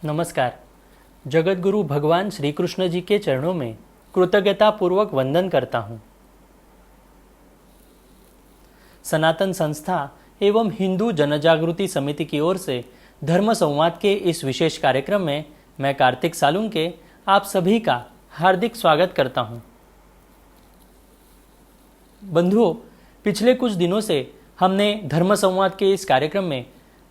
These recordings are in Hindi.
नमस्कार। जगत गुरु भगवान श्री कृष्ण जी के चरणों में कृतज्ञता पूर्वक वंदन करता हूँ। सनातन संस्था एवं हिंदू जनजागृति समिति की ओर से धर्म संवाद के इस विशेष कार्यक्रम में मैं कार्तिक सालुंके आप सभी का हार्दिक स्वागत करता हूँ। बंधुओं, पिछले कुछ दिनों से हमने धर्म संवाद के इस कार्यक्रम में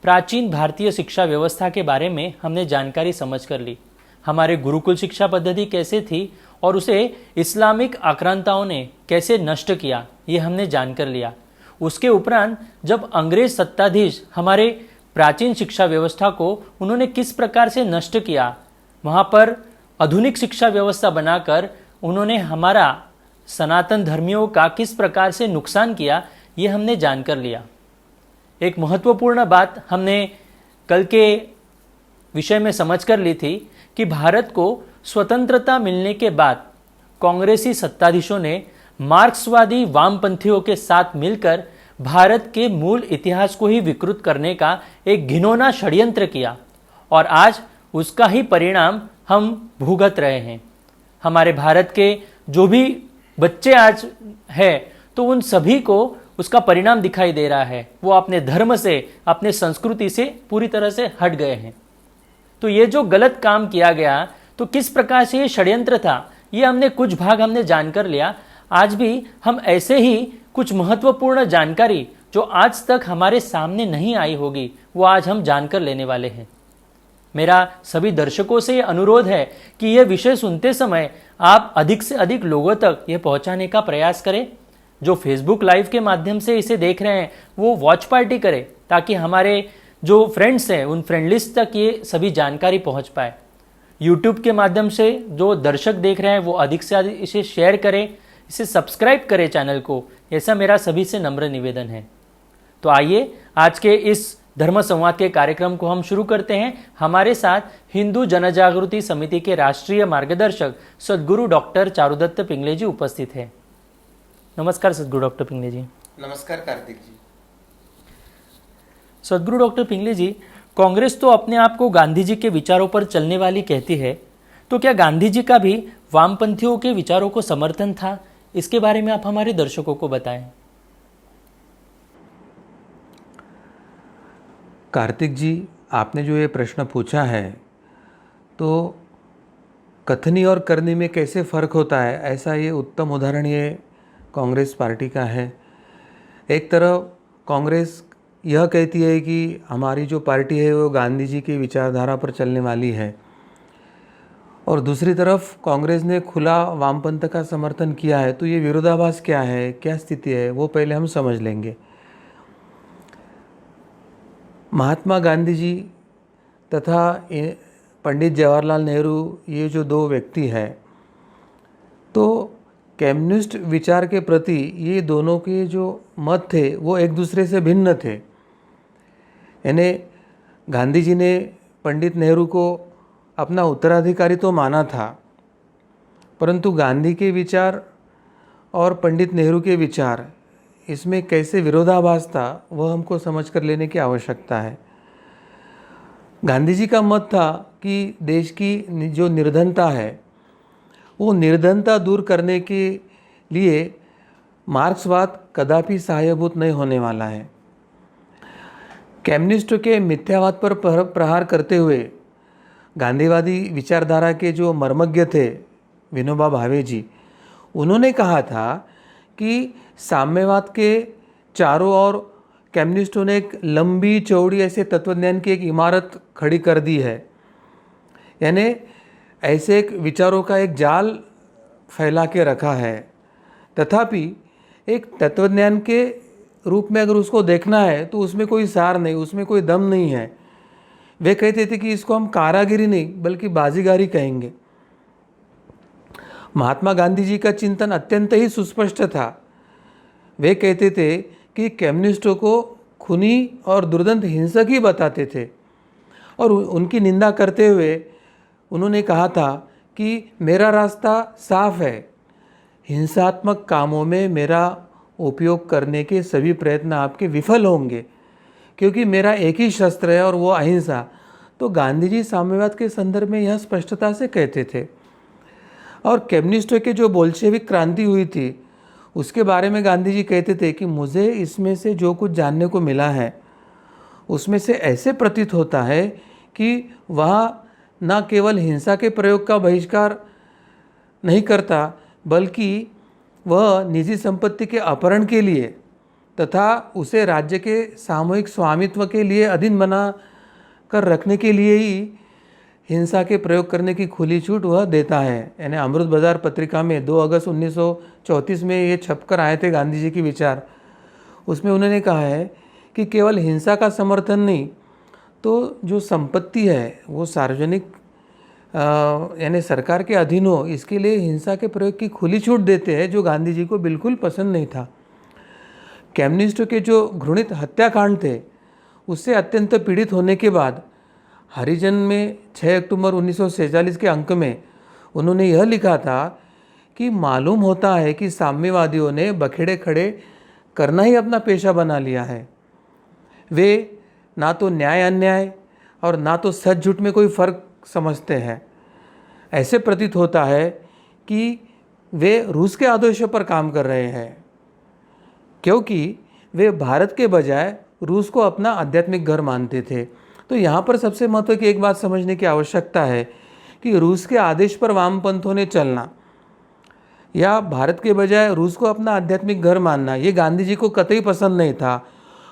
प्राचीन भारतीय शिक्षा व्यवस्था के बारे में हमने जानकारी समझ कर ली। हमारे गुरुकुल शिक्षा पद्धति कैसे थी और उसे इस्लामिक आक्रांताओं ने कैसे नष्ट किया, ये हमने जानकर लिया। उसके उपरांत जब अंग्रेज सत्ताधीश हमारे प्राचीन शिक्षा व्यवस्था को उन्होंने किस प्रकार से नष्ट किया, वहाँ पर आधुनिक शिक्षा व्यवस्था बनाकर उन्होंने हमारा सनातन धर्मियों का किस प्रकार से नुकसान किया, ये हमने जानकर लिया। एक महत्वपूर्ण बात हमने कल के विषय में समझ कर ली थी कि भारत को स्वतंत्रता मिलने के बाद कांग्रेसी सत्ताधीशों ने मार्क्सवादी वामपंथियों के साथ मिलकर भारत के मूल इतिहास को ही विकृत करने का एक घिनौना षड्यंत्र किया और आज उसका ही परिणाम हम भुगत रहे हैं। हमारे भारत के जो भी बच्चे आज हैं तो उन सभी को उसका परिणाम दिखाई दे रहा है। वो अपने धर्म से, अपने संस्कृति से पूरी तरह से हट गए हैं। तो ये जो गलत काम किया गया, तो किस प्रकार से ये षड्यंत्र था, ये हमने कुछ भाग हमने जानकर लिया। आज भी हम ऐसे ही कुछ महत्वपूर्ण जानकारी जो आज तक हमारे सामने नहीं आई होगी, वो आज हम जानकर लेने वाले हैं। मेरा सभी दर्शकों से ये अनुरोध है कि यह विषय सुनते समय आप अधिक से अधिक लोगों तक ये पहुंचाने का प्रयास करें। जो फेसबुक लाइव के माध्यम से इसे देख रहे हैं वो वॉच पार्टी करें, ताकि हमारे जो फ्रेंड्स हैं उन फ्रेंड लिस्ट तक ये सभी जानकारी पहुंच पाए। यूट्यूब के माध्यम से जो दर्शक देख रहे हैं वो अधिक से अधिक इसे शेयर करें, इसे सब्सक्राइब करें चैनल को, ऐसा मेरा सभी से नम्र निवेदन है। तो आइए आज के इस धर्म संवाद के कार्यक्रम को हम शुरू करते हैं। हमारे साथ हिंदू जनजागृति समिति के राष्ट्रीय मार्गदर्शक सद्गुरु डॉक्टर चारुदत्त पिंगले जी उपस्थित हैं। नमस्कार सद्गुरु डॉक्टर पिंगले जी। नमस्कार कार्तिक जी। सद्गुरु डॉक्टर पिंगले जी, कांग्रेस तो अपने आप को गांधी जी के विचारों पर चलने वाली कहती है, तो क्या गांधी जी का भी वामपंथियों के विचारों को समर्थन था? इसके बारे में आप हमारे दर्शकों को बताएं। कार्तिक जी, आपने जो ये प्रश्न पूछा है, तो कथनी और करनी में कैसे फ़र्क होता है, ऐसा ये उत्तम उदाहरण ये कांग्रेस पार्टी का है। एक तरफ कांग्रेस यह कहती है कि हमारी जो पार्टी है वो गांधी जी की विचारधारा पर चलने वाली है, और दूसरी तरफ कांग्रेस ने खुला वामपंथ का समर्थन किया है। तो ये विरोधाभास क्या है, क्या स्थिति है, वो पहले हम समझ लेंगे। महात्मा गांधी जी तथा पंडित जवाहरलाल नेहरू, ये जो दो व्यक्ति हैं, तो कम्युनिस्ट विचार के प्रति ये दोनों के जो मत थे वो एक दूसरे से भिन्न थे। यानी गांधी जी ने पंडित नेहरू को अपना उत्तराधिकारी तो माना था, परंतु गांधी के विचार और पंडित नेहरू के विचार, इसमें कैसे विरोधाभास था वह हमको समझ कर लेने की आवश्यकता है। गांधी जी का मत था कि देश की जो निर्धनता है वो निर्धनता दूर करने के लिए मार्क्सवाद कदापि सहायभूत नहीं होने वाला है। कम्युनिस्ट के मिथ्यावाद पर प्रहार करते हुए गांधीवादी विचारधारा के जो मर्मज्ञ थे विनोबा भावे जी, उन्होंने कहा था कि साम्यवाद के चारों ओर कम्युनिस्टों ने एक लंबी चौड़ी ऐसे तत्वज्ञान की एक इमारत खड़ी कर दी है। यानी ऐसे एक विचारों का एक जाल फैला के रखा है। तथापि एक तत्वज्ञान के रूप में अगर उसको देखना है तो उसमें कोई सार नहीं, उसमें कोई दम नहीं है। वे कहते थे कि इसको हम कारागिरी नहीं बल्कि बाजीगारी कहेंगे। महात्मा गांधी जी का चिंतन अत्यंत ही सुस्पष्ट था। वे कहते थे कि कम्युनिस्टों को खूनी और दुर्दांत हिंसक ही बताते थे, और उनकी निंदा करते हुए उन्होंने कहा था कि मेरा रास्ता साफ है, हिंसात्मक कामों में मेरा उपयोग करने के सभी प्रयत्न आपके विफल होंगे, क्योंकि मेरा एक ही शस्त्र है और वो अहिंसा। तो गांधी जी साम्यवाद के संदर्भ में यह स्पष्टता से कहते थे। और कम्युनिस्टों के जो बोल्शेविक क्रांति हुई थी उसके बारे में गांधी जी कहते थे कि मुझे इसमें से जो कुछ जानने को मिला है उसमें से ऐसे प्रतीत होता है कि वह न केवल हिंसा के प्रयोग का बहिष्कार नहीं करता बल्कि वह निजी संपत्ति के अपहरण के लिए तथा उसे राज्य के सामूहिक स्वामित्व के लिए अधीन बना कर रखने के लिए ही हिंसा के प्रयोग करने की खुली छूट वह देता है। यानी अमृत बाजार पत्रिका में 2 अगस्त 1934 में ये छपकर आए थे गांधी जी के विचार। उसमें उन्होंने कहा है कि केवल हिंसा का समर्थन नहीं, तो जो संपत्ति है वो सार्वजनिक यानी सरकार के अधीन हो, इसके लिए हिंसा के प्रयोग की खुली छूट देते हैं, जो गांधी जी को बिल्कुल पसंद नहीं था। कम्युनिस्टों के जो घृणित हत्याकांड थे उससे अत्यंत पीड़ित होने के बाद हरिजन में 6 अक्टूबर 1946 के अंक में उन्होंने यह लिखा था कि मालूम होता है कि साम्यवादियों ने बखेड़े खड़े करना ही अपना पेशा बना लिया है। वे ना तो न्याय अन्याय और ना तो सच झूठ में कोई फ़र्क समझते हैं। ऐसे प्रतीत होता है कि वे रूस के आदर्शों पर काम कर रहे हैं, क्योंकि वे भारत के बजाय रूस को अपना आध्यात्मिक घर मानते थे। तो यहाँ पर सबसे महत्व की एक बात समझने की आवश्यकता है कि रूस के आदेश पर वामपंथों ने चलना या भारत के बजाय रूस को अपना आध्यात्मिक घर मानना, ये गांधी जी को कतई पसंद नहीं था।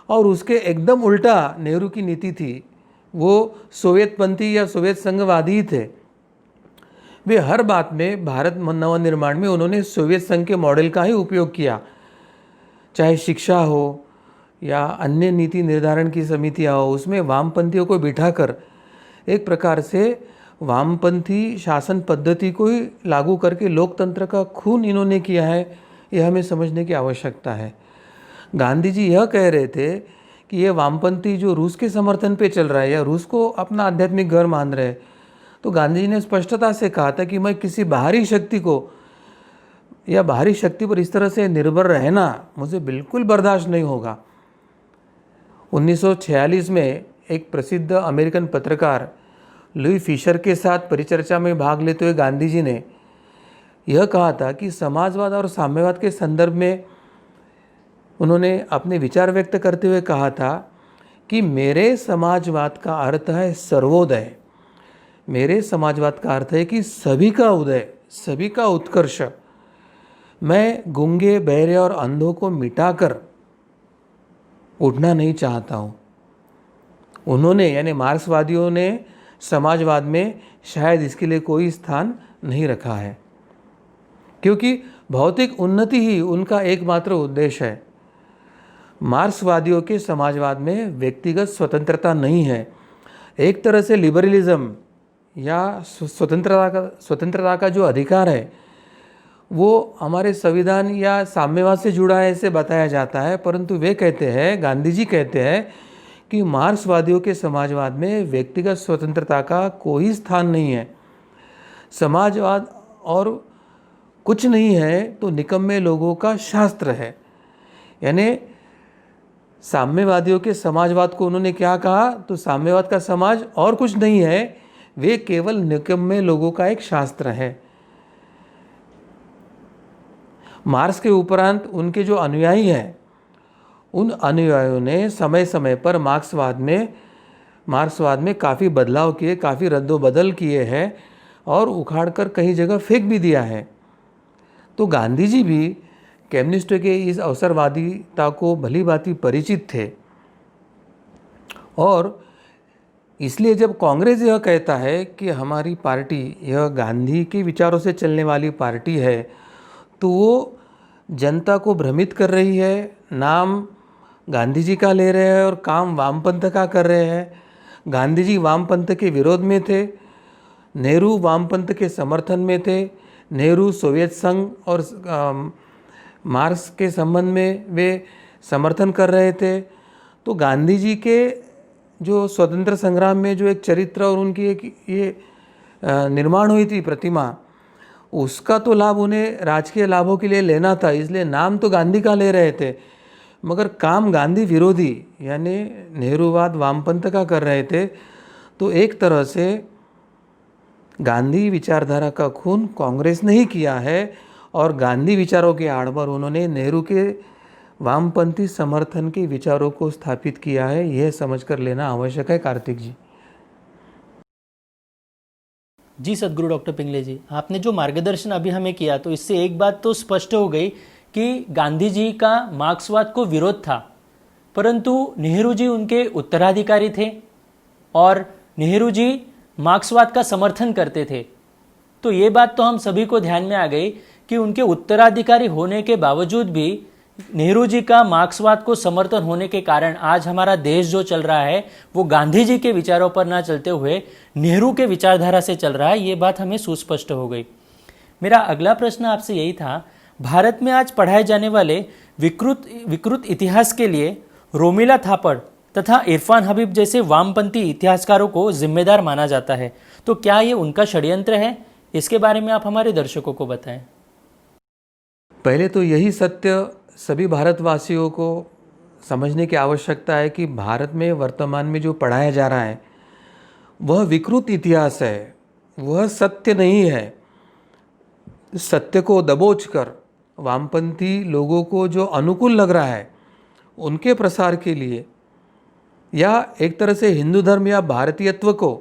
और उसके एकदम उल्टा नेहरू की नीति थी। वो सोवियतपंथी या सोवियत संघवादी ही थे। वे हर बात में भारत नवनिर्माण में उन्होंने सोवियत संघ के मॉडल का ही उपयोग किया, चाहे शिक्षा हो या अन्य नीति निर्धारण की समितियाँ हो, उसमें वामपंथियों को बिठाकर एक प्रकार से वामपंथी शासन पद्धति को ही लागू करके लोकतंत्र का खून इन्होंने किया है। यह हमें समझने की आवश्यकता है। गांधी जी यह कह रहे थे कि ये वामपंथी जो रूस के समर्थन पे चल रहा है या रूस को अपना आध्यात्मिक घर मान रहे हैं, तो गांधी जी ने स्पष्टता से कहा था कि मैं किसी बाहरी शक्ति को या बाहरी शक्ति पर इस तरह से निर्भर रहना मुझे बिल्कुल बर्दाश्त नहीं होगा। 1946 में एक प्रसिद्ध अमेरिकन पत्रकार लुई फिशर के साथ परिचर्चा में भाग लेते हुए गांधी जी ने यह कहा था कि समाजवाद और साम्यवाद के संदर्भ में उन्होंने अपने विचार व्यक्त करते हुए कहा था कि मेरे समाजवाद का अर्थ है सर्वोदय। मेरे समाजवाद का अर्थ है कि सभी का उदय, सभी का उत्कर्ष। मैं गूंगे, बहरे और अंधों को मिटाकर उठना नहीं चाहता हूँ। उन्होंने यानी मार्क्सवादियों ने समाजवाद में शायद इसके लिए कोई स्थान नहीं रखा है, क्योंकि भौतिक उन्नति ही उनका एकमात्र उद्देश्य है। मार्क्सवादियों के समाजवाद में व्यक्तिगत स्वतंत्रता नहीं है। एक तरह से लिबरलिज्म या स्वतंत्रता का जो अधिकार है वो हमारे संविधान या साम्यवाद से जुड़ा है, ऐसे बताया जाता है। परंतु वे कहते हैं, गांधी जी कहते हैं कि मार्क्सवादियों के समाजवाद में व्यक्तिगत स्वतंत्रता का कोई स्थान नहीं है। समाजवाद और कुछ नहीं है तो निकम्मे लोगों का शास्त्र है। यानी साम्यवादियों के समाजवाद को उन्होंने क्या कहा, तो साम्यवाद का समाज और कुछ नहीं है, वे केवल निकम्मे लोगों का एक शास्त्र है। मार्क्स के उपरांत उनके जो अनुयायी हैं, उन अनुयायियों ने समय समय पर मार्क्सवाद में काफ़ी बदलाव किए, काफ़ी रद्दोबदल किए हैं और उखाड़कर कई जगह फेंक भी दिया है। तो गांधी जी भी कम्युनिस्टों के इस अवसरवादिता को भली भांति परिचित थे। और इसलिए जब कांग्रेस यह कहता है कि हमारी पार्टी यह गांधी के विचारों से चलने वाली पार्टी है, तो वो जनता को भ्रमित कर रही है। नाम गांधी जी का ले रहे हैं और काम वामपंथ का कर रहे हैं। गांधी जी वामपंथ के विरोध में थे, नेहरू वामपंथ के समर्थन में थे। नेहरू सोवियत संघ और मार्क्स के संबंध में वे समर्थन कर रहे थे। तो गांधी जी के जो स्वतंत्र संग्राम में जो एक चरित्र और उनकी एक ये निर्माण हुई थी प्रतिमा, उसका तो लाभ उन्हें राजकीय लाभों के लिए लेना था, इसलिए नाम तो गांधी का ले रहे थे, मगर काम गांधी विरोधी यानी नेहरूवाद वामपंथ का कर रहे थे। तो एक तरह से गांधी विचारधारा का खून कांग्रेस ने ही किया है और गांधी विचारों के आड़ पर उन्होंने नेहरू के वामपंथी समर्थन के विचारों को स्थापित किया है, यह समझकर लेना आवश्यक है। कार्तिक जी। जी सदगुरु डॉक्टर पिंगले जी, आपने जो मार्गदर्शन अभी हमें किया तो इससे एक बात तो स्पष्ट हो गई कि गांधी जी का मार्क्सवाद को विरोध था, परंतु नेहरू जी उनके उत्तराधिकारी थे और नेहरू जी मार्क्सवाद का समर्थन करते थे। तो ये बात तो हम सभी को ध्यान में आ गई कि उनके उत्तराधिकारी होने के बावजूद भी नेहरू जी का मार्क्सवाद को समर्थन होने के कारण आज हमारा देश जो चल रहा है वो गांधी जी के विचारों पर ना चलते हुए नेहरू के विचारधारा से चल रहा है। ये बात हमें सुस्पष्ट हो गई। मेरा अगला प्रश्न आपसे यही था, भारत में आज पढ़ाए जाने वाले विकृत इतिहास के लिए रोमिला थापड़ तथा इरफान हबीब जैसे वामपंथी इतिहासकारों को जिम्मेदार माना जाता है, तो क्या ये उनका षड्यंत्र है? इसके बारे में आप हमारे दर्शकों को बताएं। पहले तो यही सत्य सभी भारतवासियों को समझने की आवश्यकता है कि भारत में वर्तमान में जो पढ़ाया जा रहा है वह विकृत इतिहास है, वह सत्य नहीं है। सत्य को दबोचकर वामपंथी लोगों को जो अनुकूल लग रहा है उनके प्रसार के लिए या एक तरह से हिंदू धर्म या भारतीयत्व को,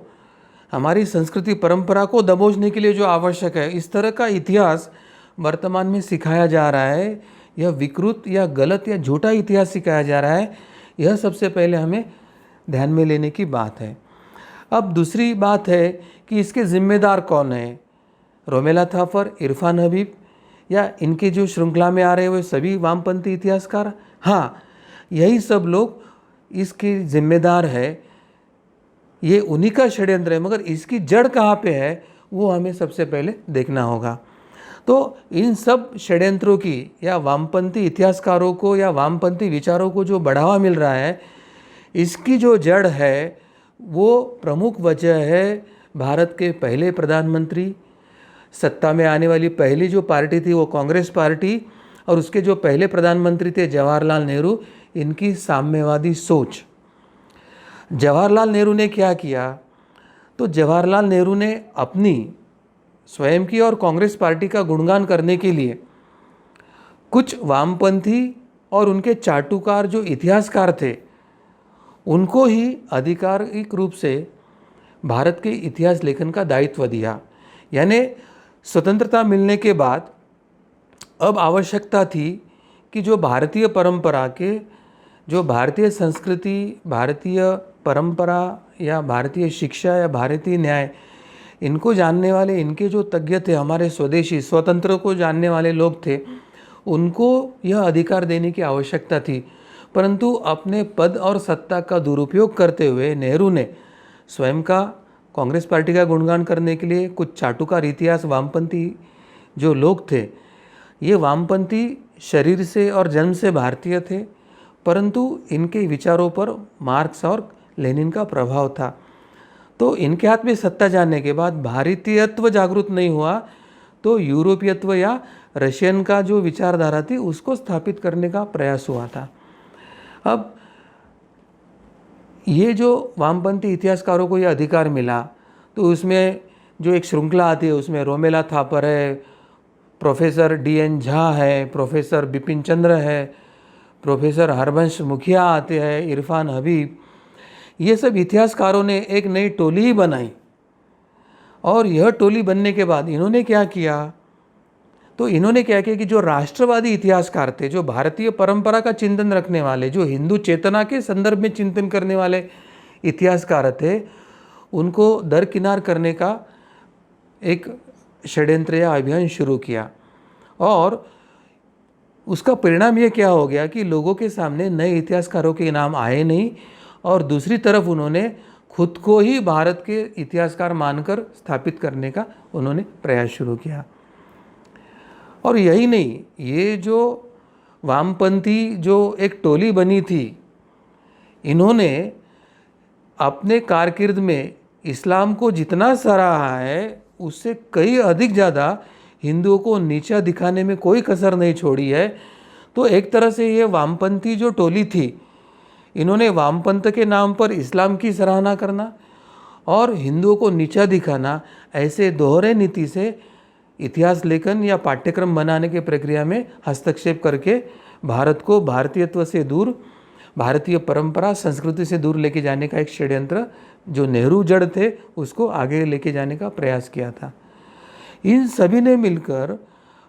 हमारी संस्कृति परंपरा को दबोचने के लिए जो आवश्यक है, इस तरह का इतिहास वर्तमान में सिखाया जा रहा है। यह विकृत या गलत या झूठा इतिहास सिखाया जा रहा है, यह सबसे पहले हमें ध्यान में लेने की बात है। अब दूसरी बात है कि इसके जिम्मेदार कौन है? रोमेला थापर, इरफान हबीब या इनके जो श्रृंखला में आ रहे हुए सभी वामपंथी इतिहासकार? हाँ, यही सब लोग इसके जिम्मेदार है। ये उन्हीं का षड्यंत्र है, मगर इसकी जड़ कहाँ पे है वो हमें सबसे पहले देखना होगा। तो इन सब षड्यंत्रों की या वामपंथी इतिहासकारों को या वामपंथी विचारों को जो बढ़ावा मिल रहा है, इसकी जो जड़ है वो प्रमुख वजह है भारत के पहले प्रधानमंत्री, सत्ता में आने वाली पहली जो पार्टी थी वो कांग्रेस पार्टी, और उसके जो पहले प्रधानमंत्री थे जवाहरलाल नेहरू, इनकी साम्यवादी सोच। जवाहरलाल नेहरू ने क्या किया? तो जवाहरलाल नेहरू ने अपनी स्वयं की और कांग्रेस पार्टी का गुणगान करने के लिए कुछ वामपंथी और उनके चाटुकार जो इतिहासकार थे उनको ही आधिकारिक रूप से भारत के इतिहास लेखन का दायित्व दिया। यानी स्वतंत्रता मिलने के बाद अब आवश्यकता थी कि जो भारतीय परंपरा के, जो भारतीय संस्कृति, भारतीय परंपरा या भारतीय शिक्षा या भारतीय न्याय, इनको जानने वाले, इनके जो तज्ञ थे, हमारे स्वदेशी स्वतंत्र को जानने वाले लोग थे, उनको यह अधिकार देने की आवश्यकता थी। परंतु अपने पद और सत्ता का दुरुपयोग करते हुए नेहरू ने स्वयं का, कांग्रेस पार्टी का गुणगान करने के लिए कुछ चाटुकार इतिहास वामपंथी जो लोग थे, ये वामपंथी शरीर से और जन्म से भारतीय थे, परंतु इनके विचारों पर मार्क्स और लेनिन का प्रभाव था। तो इनके हाथ में सत्ता जाने के बाद भारतीयत्व जागृत नहीं हुआ, तो यूरोपीयत्व या रशियन का जो विचारधारा थी उसको स्थापित करने का प्रयास हुआ था। अब ये जो वामपंथी इतिहासकारों को ये अधिकार मिला, तो उसमें जो एक श्रृंखला आती है उसमें रोमेला थापर है, प्रोफेसर DN झा है, प्रोफेसर बिपिन चंद्र है, प्रोफेसर हरबंश मुखिया आते हैं, इरफान हबीब, ये सब इतिहासकारों ने एक नई टोली ही बनाई। और यह टोली बनने के बाद इन्होंने क्या किया? तो इन्होंने क्या किया कि जो राष्ट्रवादी इतिहासकार थे, जो भारतीय परंपरा का चिंतन रखने वाले, जो हिंदू चेतना के संदर्भ में चिंतन करने वाले इतिहासकार थे, उनको दरकिनार करने का एक षड्यंत्र या अभियान शुरू किया। और उसका परिणाम ये क्या हो गया कि लोगों के सामने नए इतिहासकारों के नाम आए नहीं, और दूसरी तरफ उन्होंने खुद को ही भारत के इतिहासकार मानकर स्थापित करने का उन्होंने प्रयास शुरू किया। और यही नहीं, ये जो वामपंथी जो एक टोली बनी थी, इन्होंने अपने कारकिर्द में इस्लाम को जितना सराहा है उससे कई अधिक ज़्यादा हिंदुओं को नीचा दिखाने में कोई कसर नहीं छोड़ी है। तो एक तरह से ये वामपंथी जो टोली थी, इन्होंने वामपंथ के नाम पर इस्लाम की सराहना करना और हिंदुओं को नीचा दिखाना, ऐसे दोहरे नीति से इतिहास लेखन या पाठ्यक्रम बनाने की प्रक्रिया में हस्तक्षेप करके भारत को भारतीयत्व से दूर, भारतीय परंपरा संस्कृति से दूर लेके जाने का एक षड्यंत्र, जो नेहरू जड़ थे उसको आगे लेके जाने का प्रयास किया था। इन सभी ने मिलकर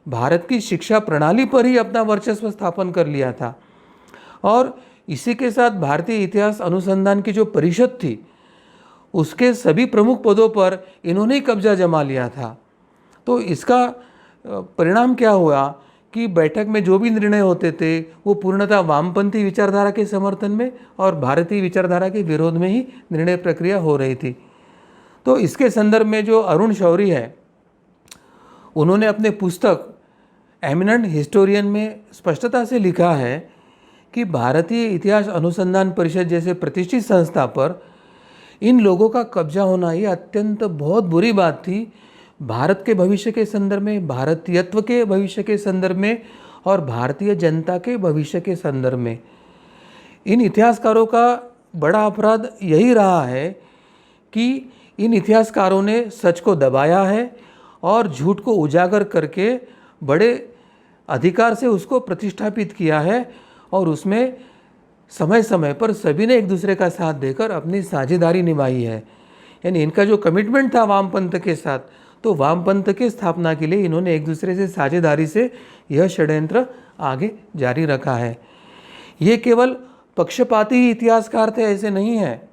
भारत की शिक्षा प्रणाली पर ही अपना वर्चस्व स्थापन कर लिया था और इसी के साथ भारतीय इतिहास अनुसंधान की जो परिषद थी उसके सभी प्रमुख पदों पर इन्होंने ही कब्जा जमा लिया था। तो इसका परिणाम क्या हुआ कि बैठक में जो भी निर्णय होते थे वो पूर्णतः वामपंथी विचारधारा के समर्थन में और भारतीय विचारधारा के विरोध में ही निर्णय प्रक्रिया हो रही थी। तो इसके संदर्भ में जो अरुण शौरी है, उन्होंने अपने पुस्तक एमिनेंट हिस्टोरियन में स्पष्टता से लिखा है कि भारतीय इतिहास अनुसंधान परिषद जैसे प्रतिष्ठित संस्था पर इन लोगों का कब्जा होना ये अत्यंत बहुत बुरी बात थी, भारत के भविष्य के संदर्भ में, भारतीयत्व के भविष्य के संदर्भ में और भारतीय जनता के भविष्य के संदर्भ में। इन इतिहासकारों का बड़ा अपराध यही रहा है कि इन इतिहासकारों ने सच को दबाया है और झूठ को उजागर करके बड़े अधिकार से उसको प्रतिष्ठापित किया है और उसमें समय समय पर सभी ने एक दूसरे का साथ देकर अपनी साझेदारी निभाई है। यानी इनका जो कमिटमेंट था वामपंथ के साथ, तो वामपंथ की स्थापना के लिए इन्होंने एक दूसरे से साझेदारी से यह षड्यंत्र आगे जारी रखा है। ये केवल पक्षपाती ही इतिहासकार थे ऐसे नहीं है,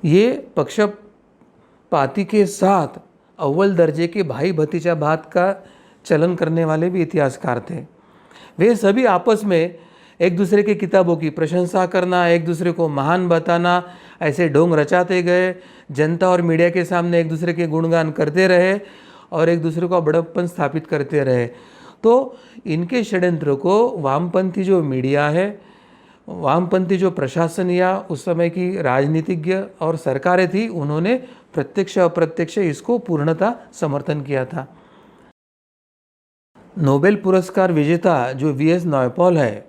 ये पक्षपाती के साथ अव्वल दर्जे के भाई भतीजा बात का चलन करने वाले भी इतिहासकार थे। वे सभी आपस में एक दूसरे की किताबों की प्रशंसा करना, एक दूसरे को महान बताना, ऐसे ढोंग रचाते गए, जनता और मीडिया के सामने एक दूसरे के गुणगान करते रहे और एक दूसरे को बड़प्पन स्थापित करते रहे। तो इनके षड्यंत्र को वामपंथी जो मीडिया है, वामपंथी जो प्रशासन या उस समय की राजनीतिज्ञ और सरकारें थी, उन्होंने प्रत्यक्ष अप्रत्यक्ष इसको पूर्णतः समर्थन किया था। नोबेल पुरस्कार विजेता जो वीएस नायपॉल है,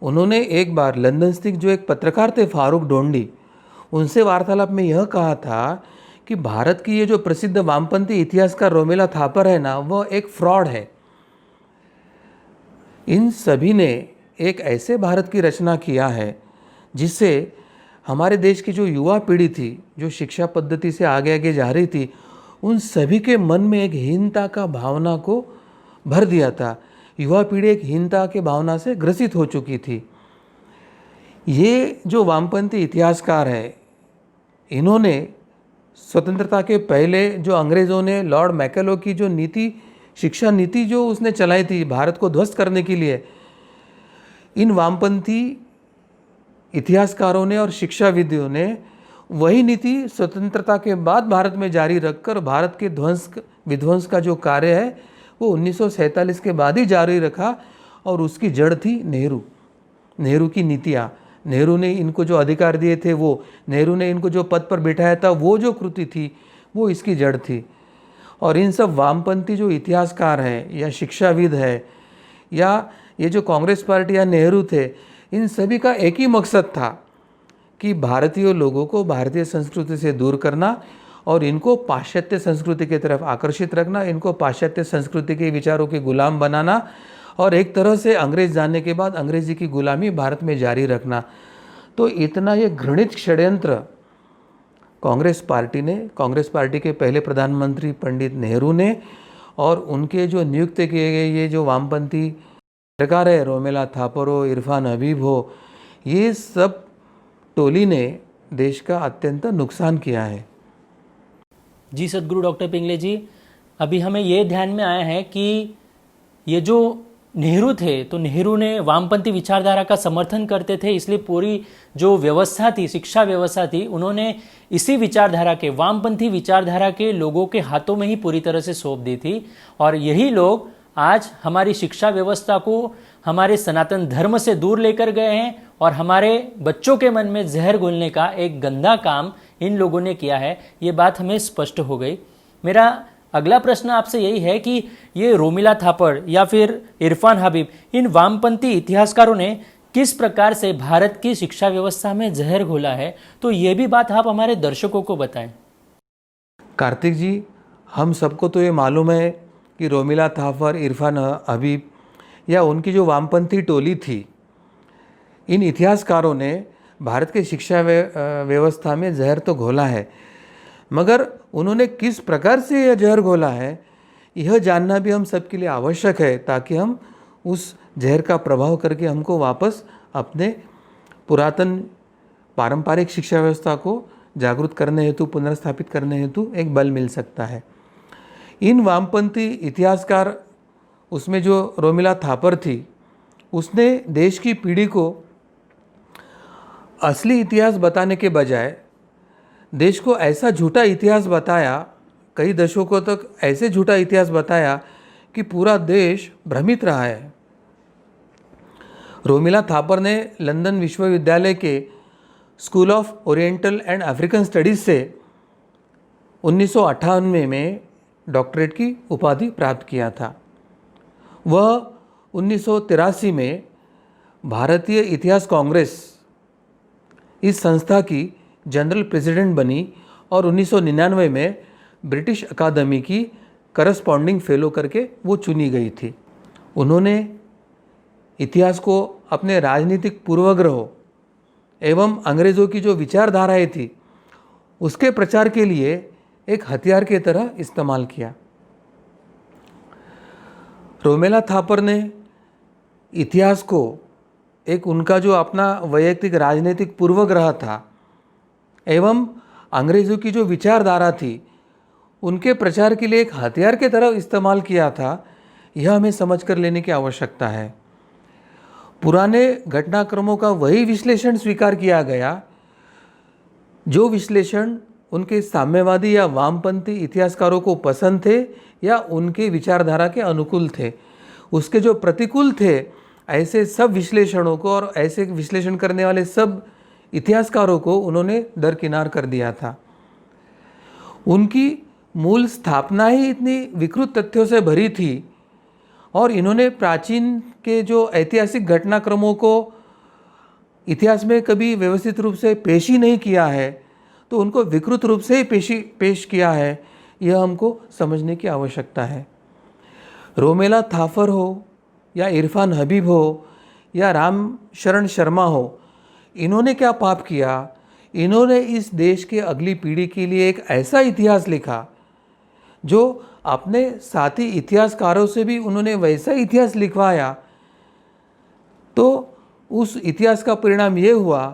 उन्होंने एक बार लंदन स्थित जो एक पत्रकार थे फारूक ढोंडी, उनसे वार्तालाप में यह कहा था कि भारत की ये जो प्रसिद्ध वामपंथी इतिहासकार रोमिला थापर है ना, वह एक फ्रॉड है। इन सभी ने एक ऐसे भारत की रचना किया है जिससे हमारे देश की जो युवा पीढ़ी थी, जो शिक्षा पद्धति से आगे आगे जा रही थी, उन सभी के मन में एक हीनता का भावना को भर दिया था। युवा पीढ़ी एक हीनता के भावना से ग्रसित हो चुकी थी। ये जो वामपंथी इतिहासकार है, इन्होंने स्वतंत्रता के पहले जो अंग्रेज़ों ने लॉर्ड मैकेलो की जो नीति, शिक्षा नीति जो उसने चलाई थी भारत को ध्वस्त करने के लिए, इन वामपंथी इतिहासकारों ने और शिक्षाविदों ने वही नीति स्वतंत्रता के बाद भारत में जारी रखकर भारत के विध्वंस का जो कार्य है वो 1947 के बाद ही जारी रखा और उसकी जड़ थी नेहरू की नीतियाँ। नेहरू ने इनको जो अधिकार दिए थे, वो नेहरू ने इनको जो पद पर बिठाया था, वो जो कृति थी वो इसकी जड़ थी। और इन सब वामपंथी जो इतिहासकार हैं या शिक्षाविद है या ये जो कांग्रेस पार्टी या नेहरू थे, इन सभी का एक ही मकसद था कि भारतीय लोगों को भारतीय संस्कृति से दूर करना और इनको पाश्चात्य संस्कृति की तरफ आकर्षित रखना, इनको पाश्चात्य संस्कृति के विचारों के गुलाम बनाना और एक तरह से अंग्रेज जाने के बाद अंग्रेजी की गुलामी भारत में जारी रखना। तो इतना ये घृणित षड्यंत्र कांग्रेस पार्टी के पहले प्रधानमंत्री पंडित नेहरू ने और उनके जो नियुक्त किए गए ये जो वामपंथी सरकार है, रोमिला थापर हो, इरफान हबीब हो, ये सब टोली ने देश का अत्यंत नुकसान किया है। जी सदगुरु डॉक्टर पिंगले जी, अभी हमें ये ध्यान में आया है कि ये जो नेहरू थे, तो नेहरू ने वामपंथी विचारधारा का समर्थन करते थे, इसलिए पूरी जो व्यवस्था थी, शिक्षा व्यवस्था थी, उन्होंने इसी विचारधारा के, वामपंथी विचारधारा के लोगों के हाथों में ही पूरी तरह से सौंप दी थी। और यही लोग आज हमारी शिक्षा व्यवस्था को हमारे सनातन धर्म से दूर लेकर गए हैं और हमारे बच्चों के मन में जहर घोलने का एक गंदा काम इन लोगों ने किया है। ये बात हमें स्पष्ट हो गई। मेरा अगला प्रश्न आपसे यही है कि ये रोमिला थापर या फिर इरफान हबीब, इन वामपंथी इतिहासकारों ने किस प्रकार से भारत की शिक्षा व्यवस्था में जहर घोला है, तो ये भी बात आप हमारे दर्शकों को बताएं। कार्तिक जी, हम सबको तो ये मालूम है कि रोमिला थापर, इरफान हबीब या उनकी जो वामपंथी टोली थी, इन इतिहासकारों ने भारत के शिक्षा व्यवस्था में जहर तो घोला है, मगर उन्होंने किस प्रकार से यह जहर घोला है, यह जानना भी हम सबके लिए आवश्यक है, ताकि हम उस जहर का प्रभाव करके हमको वापस अपने पुरातन पारंपरिक शिक्षा व्यवस्था को जागरूक करने हेतु, पुनर्स्थापित करने हेतु एक बल मिल सकता है। इन वामपंथी इतिहासकार, उसमें जो रोमिला थापर थी, उसने देश की पीढ़ी को असली इतिहास बताने के बजाय देश को ऐसा झूठा इतिहास बताया, कई दशकों तक ऐसे झूठा इतिहास बताया कि पूरा देश भ्रमित रहा है। रोमिला थापर ने लंदन विश्वविद्यालय के school of oriental and African studies से 1998 में डॉक्टरेट की उपाधि प्राप्त किया था। वह 1983 में भारतीय इतिहास कांग्रेस, इस संस्था की जनरल प्रेसिडेंट बनी और 1999 में ब्रिटिश अकादमी की करस्पॉन्डिंग फेलो करके वो चुनी गई थी। उन्होंने इतिहास को अपने राजनीतिक पूर्वाग्रहों एवं अंग्रेज़ों की जो विचारधाराएं थी, उसके प्रचार के लिए एक हथियार की तरह इस्तेमाल किया। रोमेला थापर ने इतिहास को एक उनका जो अपना वैयक्तिक राजनीतिक पूर्वग्रह था एवं अंग्रेज़ों की जो विचारधारा थी, उनके प्रचार के लिए एक हथियार की तरह इस्तेमाल किया था। यह हमें समझ कर लेने की आवश्यकता है। पुराने घटनाक्रमों का वही विश्लेषण स्वीकार किया गया जो विश्लेषण उनके साम्यवादी या वामपंथी इतिहासकारों को पसंद थे या उनके विचारधारा के अनुकूल थे। उसके जो प्रतिकूल थे, ऐसे सब विश्लेषणों को और ऐसे विश्लेषण करने वाले सब इतिहासकारों को उन्होंने दरकिनार कर दिया था। उनकी मूल स्थापना ही इतनी विकृत तथ्यों से भरी थी और इन्होंने प्राचीन के जो ऐतिहासिक घटनाक्रमों को इतिहास में कभी व्यवस्थित रूप से पेश ही नहीं किया है, तो उनको विकृत रूप से ही पेश किया है। यह हमको समझने की आवश्यकता है। रोमेला थापर हो या इरफान हबीब हो या राम शरण शर्मा हो, इन्होंने क्या पाप किया? इन्होंने इस देश के अगली पीढ़ी के लिए एक ऐसा इतिहास लिखा जो अपने साथी इतिहासकारों से भी उन्होंने वैसा इतिहास लिखवाया। तो उस इतिहास का परिणाम ये हुआ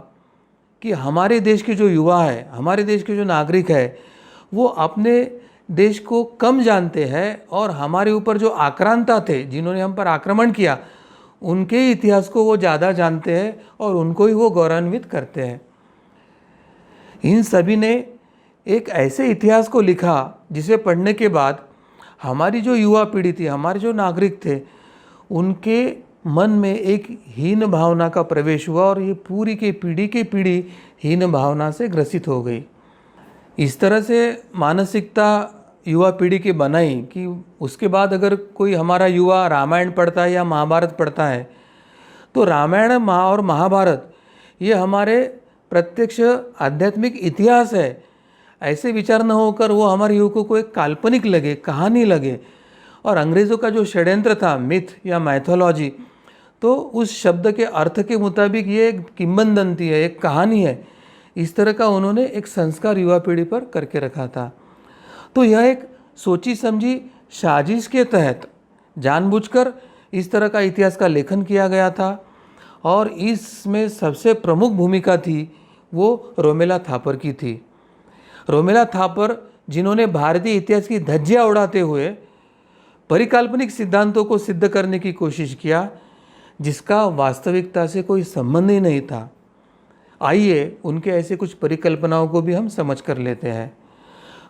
कि हमारे देश के जो युवा है, हमारे देश के जो नागरिक है, वो अपने देश को कम जानते हैं और हमारे ऊपर जो आक्रांता थे, जिन्होंने हम पर आक्रमण किया, उनके इतिहास को वो ज़्यादा जानते हैं और उनको ही वो गौरवान्वित करते हैं। इन सभी ने एक ऐसे इतिहास को लिखा जिसे पढ़ने के बाद हमारी जो युवा पीढ़ी थी, हमारे जो नागरिक थे, उनके मन में एक हीन भावना का प्रवेश हुआ और ये पूरी की पीढ़ी हीन भावना से ग्रसित हो गई। इस तरह से मानसिकता युवा पीढ़ी की बनाई कि उसके बाद अगर कोई हमारा युवा रामायण पढ़ता है या महाभारत पढ़ता है, तो रामायण और महाभारत ये हमारे प्रत्यक्ष आध्यात्मिक इतिहास है, ऐसे विचार न होकर वो हमारे युवकों को एक काल्पनिक लगे, कहानी लगे। और अंग्रेज़ों का जो षड्यंत्र था, मिथ या मैथोलॉजी, तो उस शब्द के अर्थ के मुताबिक ये एक किंवदंती है, एक कहानी है। इस तरह का उन्होंने एक संस्कार युवा पीढ़ी पर करके रखा था। तो यह एक सोची समझी साजिश के तहत जानबूझकर इस तरह का इतिहास का लेखन किया गया था और इसमें सबसे प्रमुख भूमिका थी वो रोमेला थापर की थी। रोमेला थापर, जिन्होंने भारतीय इतिहास की धज्जियां उड़ाते हुए परिकाल्पनिक सिद्धांतों को सिद्ध करने की कोशिश किया जिसका वास्तविकता से कोई संबंध ही नहीं था। आइए उनके ऐसे कुछ परिकल्पनाओं को भी हम समझ कर लेते हैं।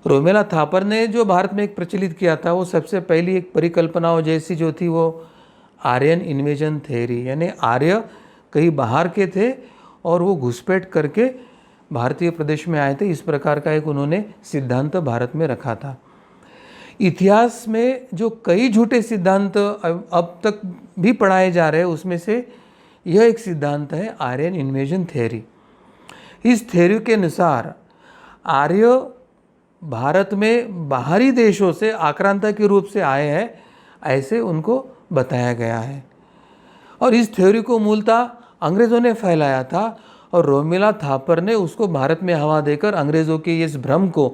रोमेला थापर ने जो भारत में एक प्रचलित किया था, वो सबसे पहली एक परिकल्पनाओं जैसी जो थी वो आर्यन इन्वेजन थ्योरी, यानी आर्य कहीं बाहर के थे और वो घुसपैठ करके भारतीय प्रदेश में आए थे। इस प्रकार का एक उन्होंने सिद्धांत भारत में रखा था। इतिहास में जो कई झूठे सिद्धांत अब तक भी पढ़ाए जा रहे हैं, उसमें से यह एक सिद्धांत है आर्यन इन्वेजन थ्योरी। इस थ्योरी के अनुसार आर्य भारत में बाहरी देशों से आक्रांता के रूप से आए हैं, ऐसे उनको बताया गया है। और इस थ्योरी को मूलतः अंग्रेज़ों ने फैलाया था और रोमिला थापर ने उसको भारत में हवा देकर अंग्रेज़ों के इस भ्रम को,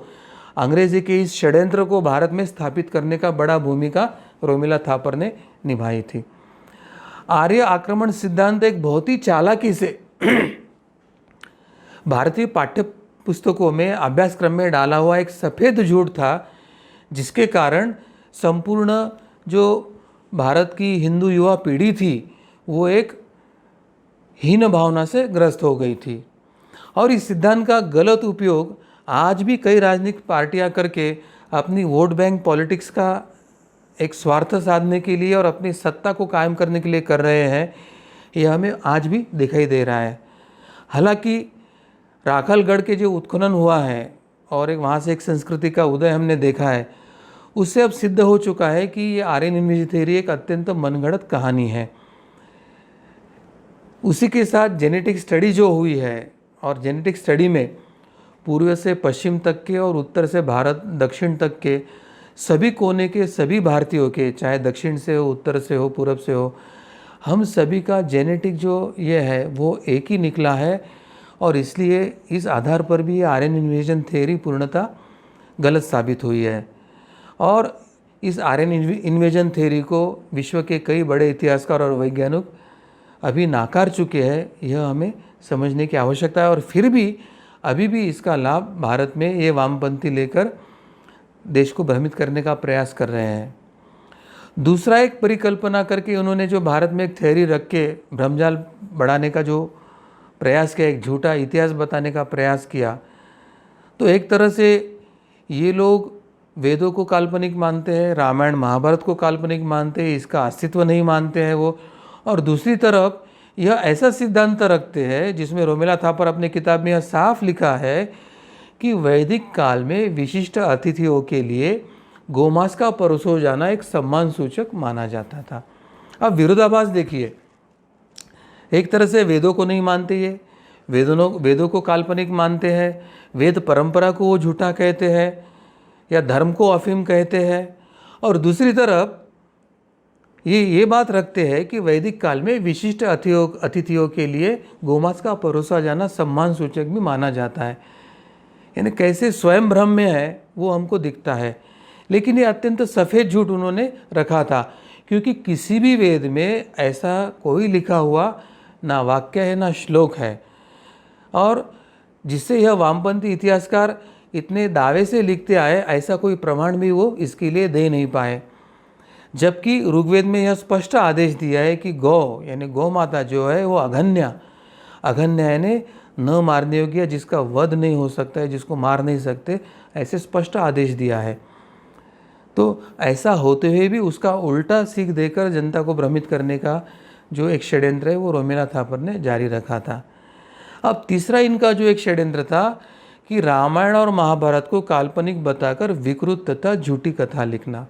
अंग्रेजी के इस षड्यंत्र को भारत में स्थापित करने का बड़ा भूमिका रोमिला थापर ने निभाई थी। आर्य आक्रमण सिद्धांत एक बहुत ही चालाकी से भारतीय पाठ्य पुस्तकों में, अभ्यासक्रम में डाला हुआ एक सफ़ेद झूठ था, जिसके कारण संपूर्ण जो भारत की हिंदू युवा पीढ़ी थी वो एक हीन भावना से ग्रस्त हो गई थी। और इस सिद्धांत का गलत उपयोग आज भी कई राजनीतिक पार्टियां करके अपनी वोट बैंक पॉलिटिक्स का एक स्वार्थ साधने के लिए और अपनी सत्ता को कायम करने के लिए कर रहे हैं, यह हमें आज भी दिखाई दे रहा है। हालांकि राखलगढ़ के जो उत्खनन हुआ है और एक वहाँ से एक संस्कृति का उदय हमने देखा है, उससे अब सिद्ध हो चुका है कि ये आर्यन इन्वेजन थ्योरी एक अत्यंत मनगढ़ंत कहानी है। उसी के साथ जेनेटिक स्टडी जो हुई है, और जेनेटिक स्टडी में पूर्व से पश्चिम तक के और उत्तर से भारत दक्षिण तक के सभी कोने के सभी भारतीयों के, चाहे दक्षिण से हो, उत्तर से हो, पूरब से हो, हम सभी का जेनेटिक जो ये है वो एक ही निकला है। और इसलिए इस आधार पर भी ये आर्यन इन्वेजन थ्योरी पूर्णतः गलत साबित हुई है। और इस आर्यन इन्वेजन थ्योरी को विश्व के कई बड़े इतिहासकार और वैज्ञानिक अभी नाकार चुके हैं, यह हमें समझने की आवश्यकता है। और फिर भी अभी भी इसका लाभ भारत में ये वामपंथी लेकर देश को भ्रमित करने का प्रयास कर रहे हैं। दूसरा एक परिकल्पना करके उन्होंने जो भारत में एक थ्योरी रख के भ्रमजाल बढ़ाने का जो प्रयास किया, एक झूठा इतिहास बताने का प्रयास किया, तो एक तरह से ये लोग वेदों को काल्पनिक मानते हैं, रामायण महाभारत को काल्पनिक मानते हैं, इसका अस्तित्व नहीं मानते हैं वो। और दूसरी तरफ यह ऐसा सिद्धांत रखते हैं जिसमें रोमिला थापर अपने किताब में यह साफ लिखा है कि वैदिक काल में विशिष्ट अतिथियों के लिए गोमांस का परोसा जाना एक सम्मान सूचक माना जाता था। अब विरोधाभास देखिए, एक तरह से वेदों को नहीं मानते ये, वेदों को काल्पनिक मानते हैं, वेद परंपरा को वो झूठा कहते हैं या धर्म को अफीम कहते हैं, और दूसरी तरफ ये बात रखते हैं कि वैदिक काल में विशिष्ट अतिथियों के लिए गोमांस का परोसा जाना सम्मान सूचक भी माना जाता है। यानी कैसे स्वयं भ्रम में है वो हमको दिखता है। लेकिन ये अत्यंत सफ़ेद झूठ उन्होंने रखा था, क्योंकि किसी भी वेद में ऐसा कोई लिखा हुआ ना वाक्य है ना श्लोक है, और जिससे यह वामपंथी इतिहासकार इतने दावे से लिखते आए, ऐसा कोई प्रमाण भी वो इसके लिए दे नहीं पाए। जबकि ऋग्वेद में यह स्पष्ट आदेश दिया है कि गौ यानी गौ माता जो है वो अघन्य यानी न मारने योग्य, जिसका वध नहीं हो सकता है, जिसको मार नहीं सकते, ऐसे स्पष्ट आदेश दिया है। तो ऐसा होते हुए भी उसका उल्टा सीख देकर जनता को भ्रमित करने का जो एक षड्यंत्र है वो रोमिला थापर ने जारी रखा था। अब तीसरा इनका जो एक षड्यंत्र था कि रामायण और महाभारत को काल्पनिक बताकर विकृत तथा झूठी कथा लिखना।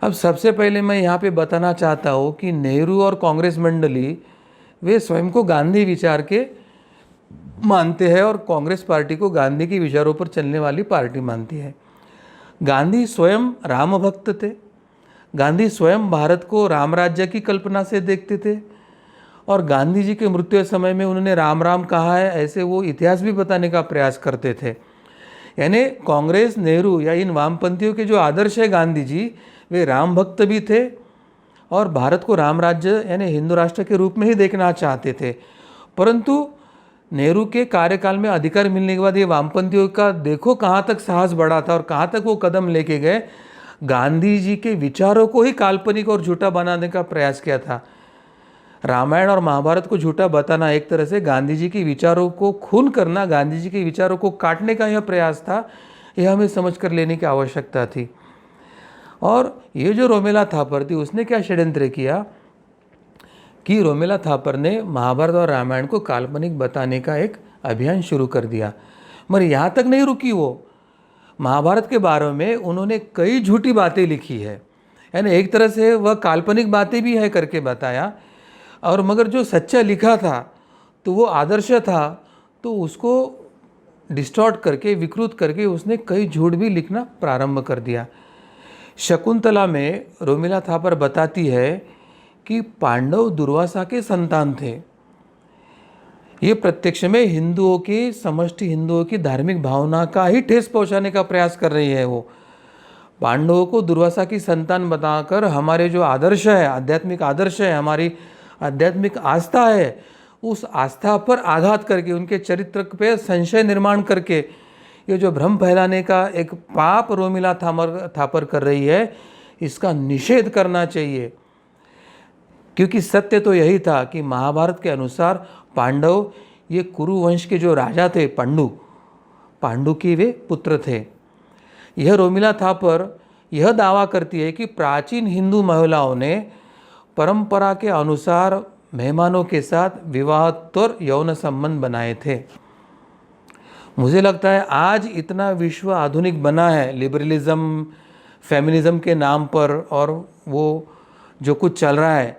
अब सबसे पहले मैं यहाँ पे बताना चाहता हूँ कि नेहरू और कांग्रेस मंडली वे स्वयं को गांधी विचार के मानते हैं और कांग्रेस पार्टी को गांधी के विचारों पर चलने वाली पार्टी मानती है। गांधी स्वयं राम भक्त थे, गांधी स्वयं भारत को राम राज्य की कल्पना से देखते थे, और गांधी जी के मृत्यु समय में उन्होंने राम राम कहा है, ऐसे वो इतिहास भी बताने का प्रयास करते थे। यानी कांग्रेस, नेहरू या इन वामपंथियों के जो आदर्श है गांधी जी, वे राम भक्त भी थे और भारत को राम राज्य यानी हिंदू राष्ट्र के रूप में ही देखना चाहते थे। परंतु नेहरू के कार्यकाल में अधिकार मिलने के बाद ये वामपंथियों का देखो कहाँ तक साहस बढ़ा था और कहाँ तक वो कदम लेके गए। गांधी जी के विचारों को ही काल्पनिक और झूठा बनाने का प्रयास किया था। रामायण और महाभारत को झूठा बताना एक तरह से गांधी जी के विचारों को खून करना, गांधी जी के विचारों को काटने का यह प्रयास था। यह हमें समझ कर लेने की आवश्यकता थी। और ये जो रोमिला थापर थी, उसने क्या षड्यंत्र किया कि रोमिला थापर ने महाभारत और रामायण को काल्पनिक बताने का एक अभियान शुरू कर दिया। मगर यहाँ तक नहीं रुकी वो, महाभारत के बारे में उन्होंने कई झूठी बातें लिखी है। यानी एक तरह से वह काल्पनिक बातें भी है करके बताया। और मगर जो सच्चा लिखा था तो वो आदर्श था, तो उसको डिस्टॉर्ट करके, विकृत करके उसने कई झूठ भी लिखना प्रारंभ कर दिया। शकुंतला में रोमिला थापर बताती है कि पांडव दुर्वासा के संतान थे। ये प्रत्यक्ष में हिंदुओं की, समष्टि हिंदुओं की धार्मिक भावना का ही ठेस पहुंचाने का प्रयास कर रही है। वो पांडवों को दुर्वासा की संतान बताकर हमारे जो आदर्श है, आध्यात्मिक आदर्श है, हमारी आध्यात्मिक आस्था है, उस आस्था पर आघात करके, उनके चरित्र पे संशय निर्माण करके ये जो भ्रम फैलाने का एक पाप रोमिला थापर कर रही है, इसका निषेध करना चाहिए। क्योंकि सत्य तो यही था कि महाभारत के अनुसार पांडव ये कुरु वंश के जो राजा थे, पांडु के वे पुत्र थे। यह रोमिला थापर यह दावा करती है कि प्राचीन हिंदू महिलाओं ने परंपरा के अनुसार मेहमानों के साथ विवाहोत्तर यौन संबंध बनाए थे। मुझे लगता है आज इतना विश्व आधुनिक बना है लिबरलिज्म, फेमिनिज्म के नाम पर, और वो जो कुछ चल रहा है,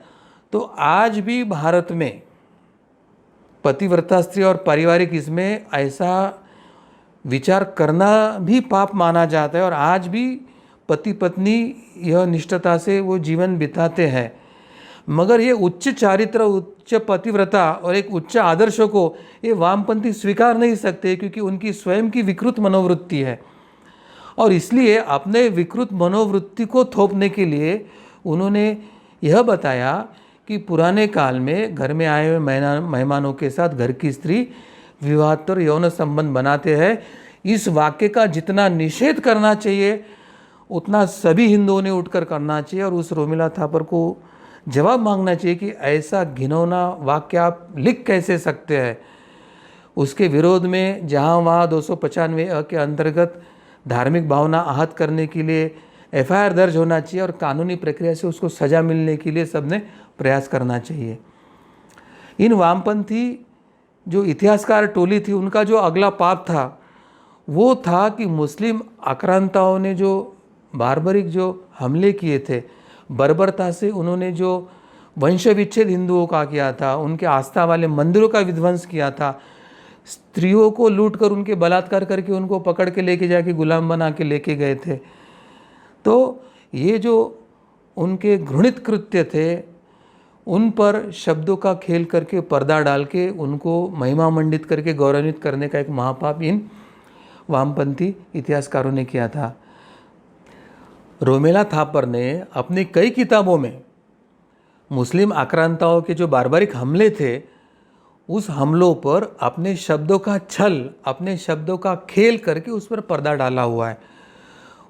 तो आज भी भारत में पतिव्रता स्त्री और पारिवारिक इसमें ऐसा विचार करना भी पाप माना जाता है। और आज भी पति पत्नी यह निष्ठता से वो जीवन बिताते हैं। मगर ये उच्च चारित्र, उच्च पतिव्रता और एक उच्च आदर्श को ये वामपंथी स्वीकार नहीं सकते, क्योंकि उनकी स्वयं की विकृत मनोवृत्ति है। और इसलिए अपने विकृत मनोवृत्ति को थोपने के लिए उन्होंने यह बताया कि पुराने काल में घर में आए हुए मेहमानों के साथ घर की स्त्री विवाहोत्तर यौन संबंध बनाते हैं। इस वाक्य का जितना निषेध करना चाहिए उतना सभी हिंदुओं ने उठकर करना चाहिए, और उस रोमिला थापर को जवाब मांगना चाहिए कि ऐसा घिनौना वाक्य आप लिख कैसे सकते हैं। उसके विरोध में जहाँ वहाँ 295 के अंतर्गत धार्मिक भावना आहत करने के लिए एफआईआर दर्ज होना चाहिए, और कानूनी प्रक्रिया से उसको सज़ा मिलने के लिए सबने प्रयास करना चाहिए। इन वामपंथी जो इतिहासकार टोली थी, उनका जो अगला पाप था वो था कि मुस्लिम आक्रांताओं ने जो बार्बरिक जो हमले किए थे, बर्बरता से उन्होंने जो वंश विच्छेद हिंदुओं का किया था, उनके आस्था वाले मंदिरों का विध्वंस किया था, स्त्रियों को लूट कर उनके बलात्कार करके उनको पकड़ के लेके जाके गुलाम बना के लेके गए थे। तो ये जो उनके घृणित कृत्य थे, उन पर शब्दों का खेल करके, पर्दा डाल के उनको महिमा मंडित करके गौरवान्वित करने का एक महापाप इन वामपंथी इतिहासकारों ने किया था। रोमिला थापर ने अपनी कई किताबों में मुस्लिम आक्रांताओं के जो बार्बरिक हमले थे, उस हमलों पर अपने शब्दों का छल, अपने शब्दों का खेल करके उस पर पर्दा डाला हुआ है।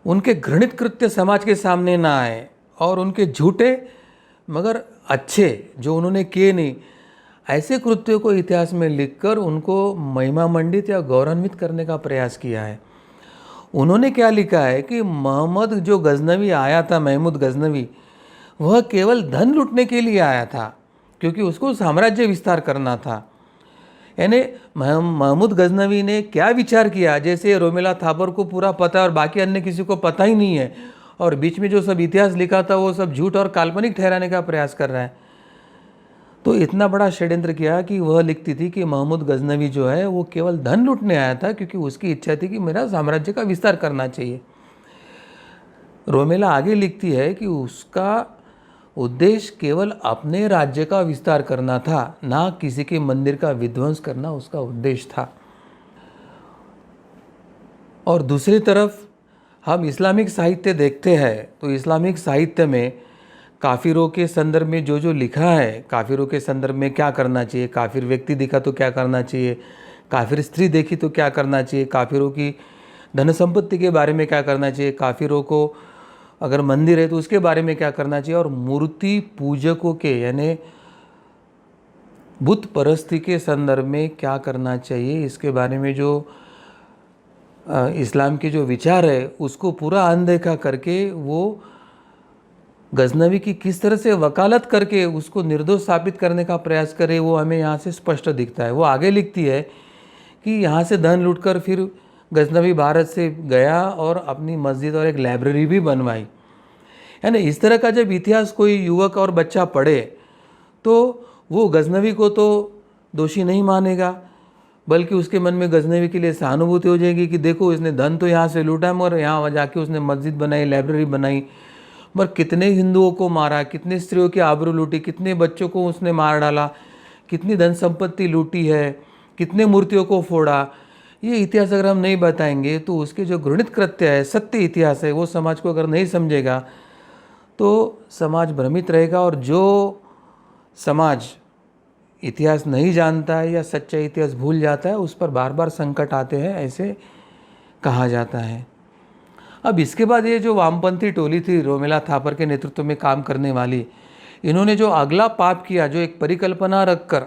उनके घृणित कृत्य समाज के सामने ना आए, और उनके झूठे मगर अच्छे जो उन्होंने किए नहीं, ऐसे कृत्यों को इतिहास में लिखकर उनको महिमा मंडित या गौरवान्वित करने का प्रयास किया है। उन्होंने क्या लिखा है कि मोहम्मद जो गजनवी आया था, महमूद गजनवी, वह केवल धन लूटने के लिए आया था, क्योंकि उसको साम्राज्य विस्तार करना था। यानी महमूद गजनवी ने क्या विचार किया, जैसे रोमिला थापर को पूरा पता है और बाकी अन्य किसी को पता ही नहीं है, और बीच में जो सब इतिहास लिखा था वो सब झूठ और काल्पनिक ठहराने का प्रयास कर रहा है। तो इतना बड़ा षड्यंत्र किया कि वह लिखती थी कि महमूद गजनवी जो है वो केवल धन लूटने आया था, क्योंकि उसकी इच्छा थी कि मेरा साम्राज्य का विस्तार करना चाहिए। रोमिला आगे लिखती है कि उसका उद्देश्य केवल अपने राज्य का विस्तार करना था, ना किसी के मंदिर का विध्वंस करना उसका उद्देश्य था। और दूसरी तरफ हम इस्लामिक साहित्य देखते हैं, तो इस्लामिक साहित्य में काफिरों के संदर्भ में जो जो लिखा है, काफिरों के संदर्भ में क्या करना चाहिए, काफिर व्यक्ति दिखा तो क्या करना चाहिए, काफिर स्त्री देखी तो क्या करना चाहिए, काफिरों की धन संपत्ति के बारे में क्या करना चाहिए, काफिरों को अगर मंदिर है तो उसके बारे में क्या करना चाहिए, और मूर्ति पूजकों के यानी बुत परस्ती के संदर्भ में क्या करना चाहिए, इसके बारे में जो इस्लाम के जो विचार है उसको पूरा अनदेखा करके वो गजनवी की किस तरह से वकालत करके उसको निर्दोष साबित करने का प्रयास करे, वो हमें यहाँ से स्पष्ट दिखता है। वो आगे लिखती है कि यहाँ से धन लूटकर फिर गजनवी भारत से गया और अपनी मस्जिद और एक लाइब्रेरी भी बनवाई। यानी इस तरह का जब इतिहास कोई युवक और बच्चा पढ़े तो वो गजनवी को तो दोषी नहीं मानेगा, बल्कि उसके मन में गजनवी के लिए सहानुभूति हो जाएगी कि देखो इसने धन तो यहाँ से लूटा मगर यहाँ जाके उसने मस्जिद बनाई, लाइब्रेरी बनाई, मगर कितने हिंदुओं को मारा, कितने स्त्रियों की आबरू लूटी, कितने बच्चों को उसने मार डाला, कितनी धन संपत्ति लूटी है, कितने मूर्तियों को फोड़ा। ये इतिहास अगर हम नहीं बताएंगे तो उसके जो घृणित कृत्य है, सत्य इतिहास है, वो समाज को अगर नहीं समझेगा तो समाज भ्रमित रहेगा। और जो समाज इतिहास नहीं जानता है या सच्चा इतिहास भूल जाता है उस पर बार बार संकट आते हैं, ऐसे कहा जाता है। अब इसके बाद ये जो वामपंथी टोली थी रोमिला थापर के नेतृत्व में काम करने वाली, इन्होंने जो अगला पाप किया, जो एक परिकल्पना रखकर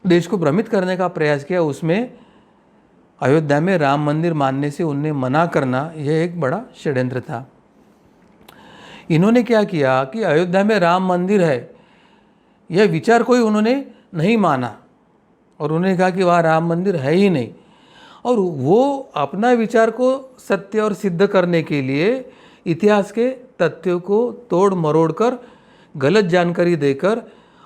देश को भ्रमित करने का प्रयास किया, उसमें अयोध्या में राम मंदिर मानने से उन्हें मना करना, यह एक बड़ा षड्यंत्र था। इन्होंने क्या किया कि अयोध्या में राम मंदिर है यह विचार कोई उन्होंने नहीं माना और उन्होंने कहा कि वहाँ राम मंदिर है ही नहीं, और वो अपना विचार को सत्य और सिद्ध करने के लिए इतिहास के तथ्यों को तोड़ मरोड़ कर, गलत जानकारी देकर